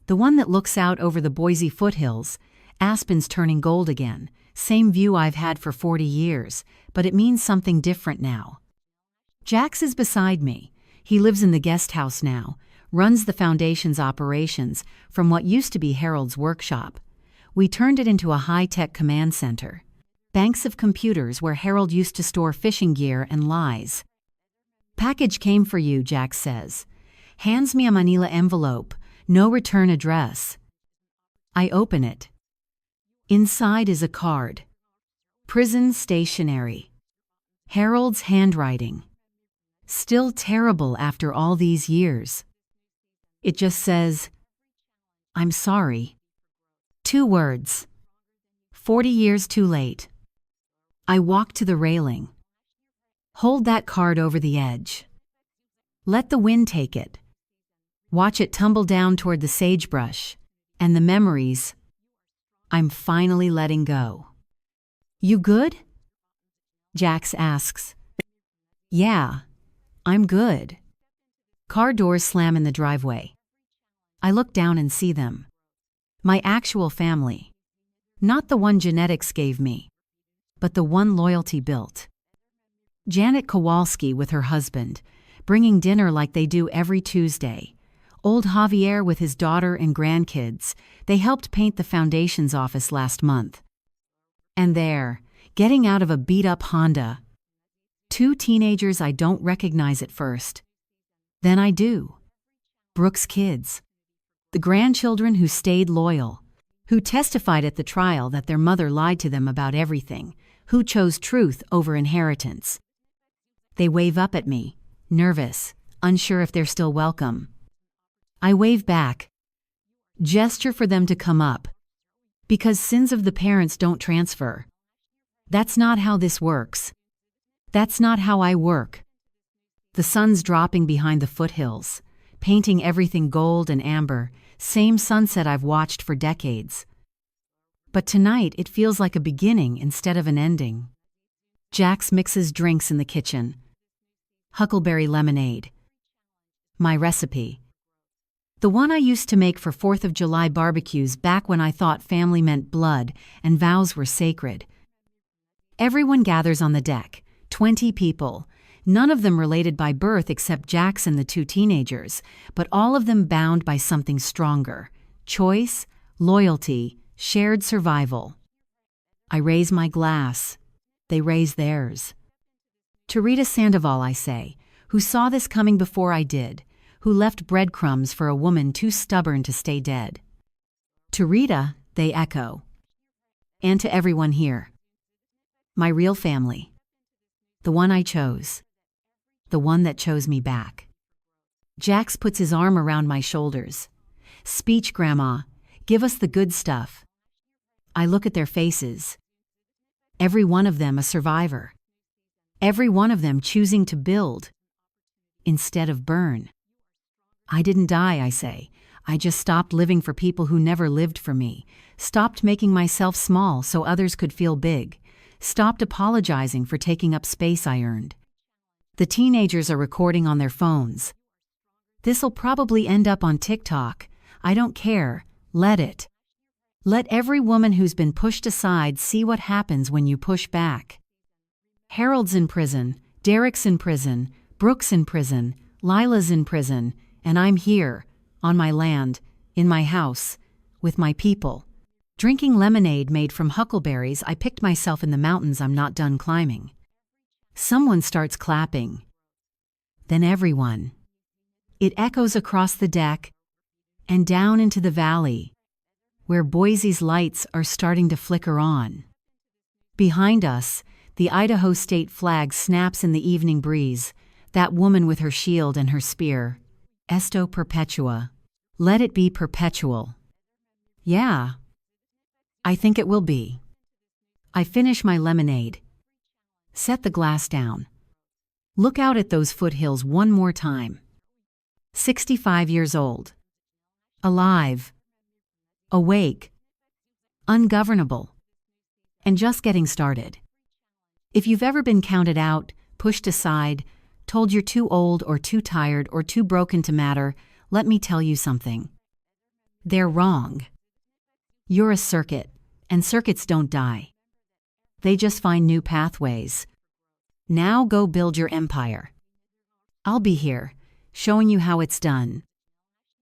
The one that looks out over the Boise foothills. Aspen's turning gold again. Same view I've had for 40 years, but it means something different now. Jax is beside me. He lives in the guest house now, runs the foundation's operations from what used to be Harold's workshop. We turned it into a high-tech command center. Banks of computers where Harold used to store fishing gear and lies. Package came for you, Jax says. Hands me a manila envelope, no return address. I open it. Inside is a card. Prison stationery. Harold's handwriting. Still terrible after all these years. It just says, I'm sorry. 2 words. 40 years too late. I walk to the railing. Hold that card over the edge. Let the wind take it. Watch it tumble down toward the sagebrush, and the memories I'm finally letting go. You good? Jax asks. Yeah, I'm good. Car doors slam in the driveway. I look down and see them. My actual family. Not the one genetics gave me, but the one loyalty built. Janet Kowalski with her husband, bringing dinner like they do every Tuesday. Old Javier with his daughter and grandkids. They helped paint the foundation's office last month. And there, getting out of a beat-up Honda. 2 teenagers I don't recognize at first. Then I do. Brooke's kids. The grandchildren who stayed loyal, who testified at the trial that their mother lied to them about everything, who chose truth over inheritance. They wave up at me, nervous, unsure if they're still welcome. I wave back. Gesture for them to come up. Because sins of the parents don't transfer. That's not how this works. That's not how I work. The sun's dropping behind the foothills, painting everything gold and amber, same sunset I've watched for decades. But tonight it feels like a beginning instead of an ending. Jax mixes drinks in the kitchen. Huckleberry lemonade. My recipe. The one I used to make for 4th of July barbecues back when I thought family meant blood and vows were sacred. Everyone gathers on the deck, 20 people, none of them related by birth except Jax and the 2 teenagers, but all of them bound by something stronger: choice, loyalty, shared survival. I raise my glass. They raise theirs. To Rita Sandoval, I say, who saw this coming before I did, who left breadcrumbs for a woman too stubborn to stay dead. To Rita, they echo. And to everyone here. My real family. The one I chose. The one that chose me back. Jax puts his arm around my shoulders. Speech, Grandma. Give us the good stuff. I look at their faces. Every one of them a survivor. Every one of them choosing to build instead of burn. I didn't die, I say. I just stopped living for people who never lived for me. Stopped making myself small so others could feel big. Stopped apologizing for taking up space I earned. The teenagers are recording on their phones. This'll probably end up on TikTok. I don't care. Let it. Let every woman who's been pushed aside see what happens when you push back. Harold's in prison, Derek's in prison, Brooke's in prison, Lila's in prison, and I'm here, on my land, in my house, with my people. Drinking lemonade made from huckleberries I picked myself in the mountains I'm not done climbing. Someone starts clapping. Then everyone. It echoes across the deck and down into the valley, where Boise's lights are starting to flicker on. Behind us, the Idaho state flag snaps in the evening breeze, that woman with her shield and her spear. Esto perpetua. Let it be perpetual. Yeah. I think it will be. I finish my lemonade. Set the glass down. Look out at those foothills one more time. 65 years old. Alive. Awake. Ungovernable. And just getting started. If you've ever been counted out, pushed aside, told you're too old or too tired or too broken to matter, let me tell you something. They're wrong. You're a circuit, and circuits don't die. They just find new pathways. Now go build your empire. I'll be here, showing you how it's done.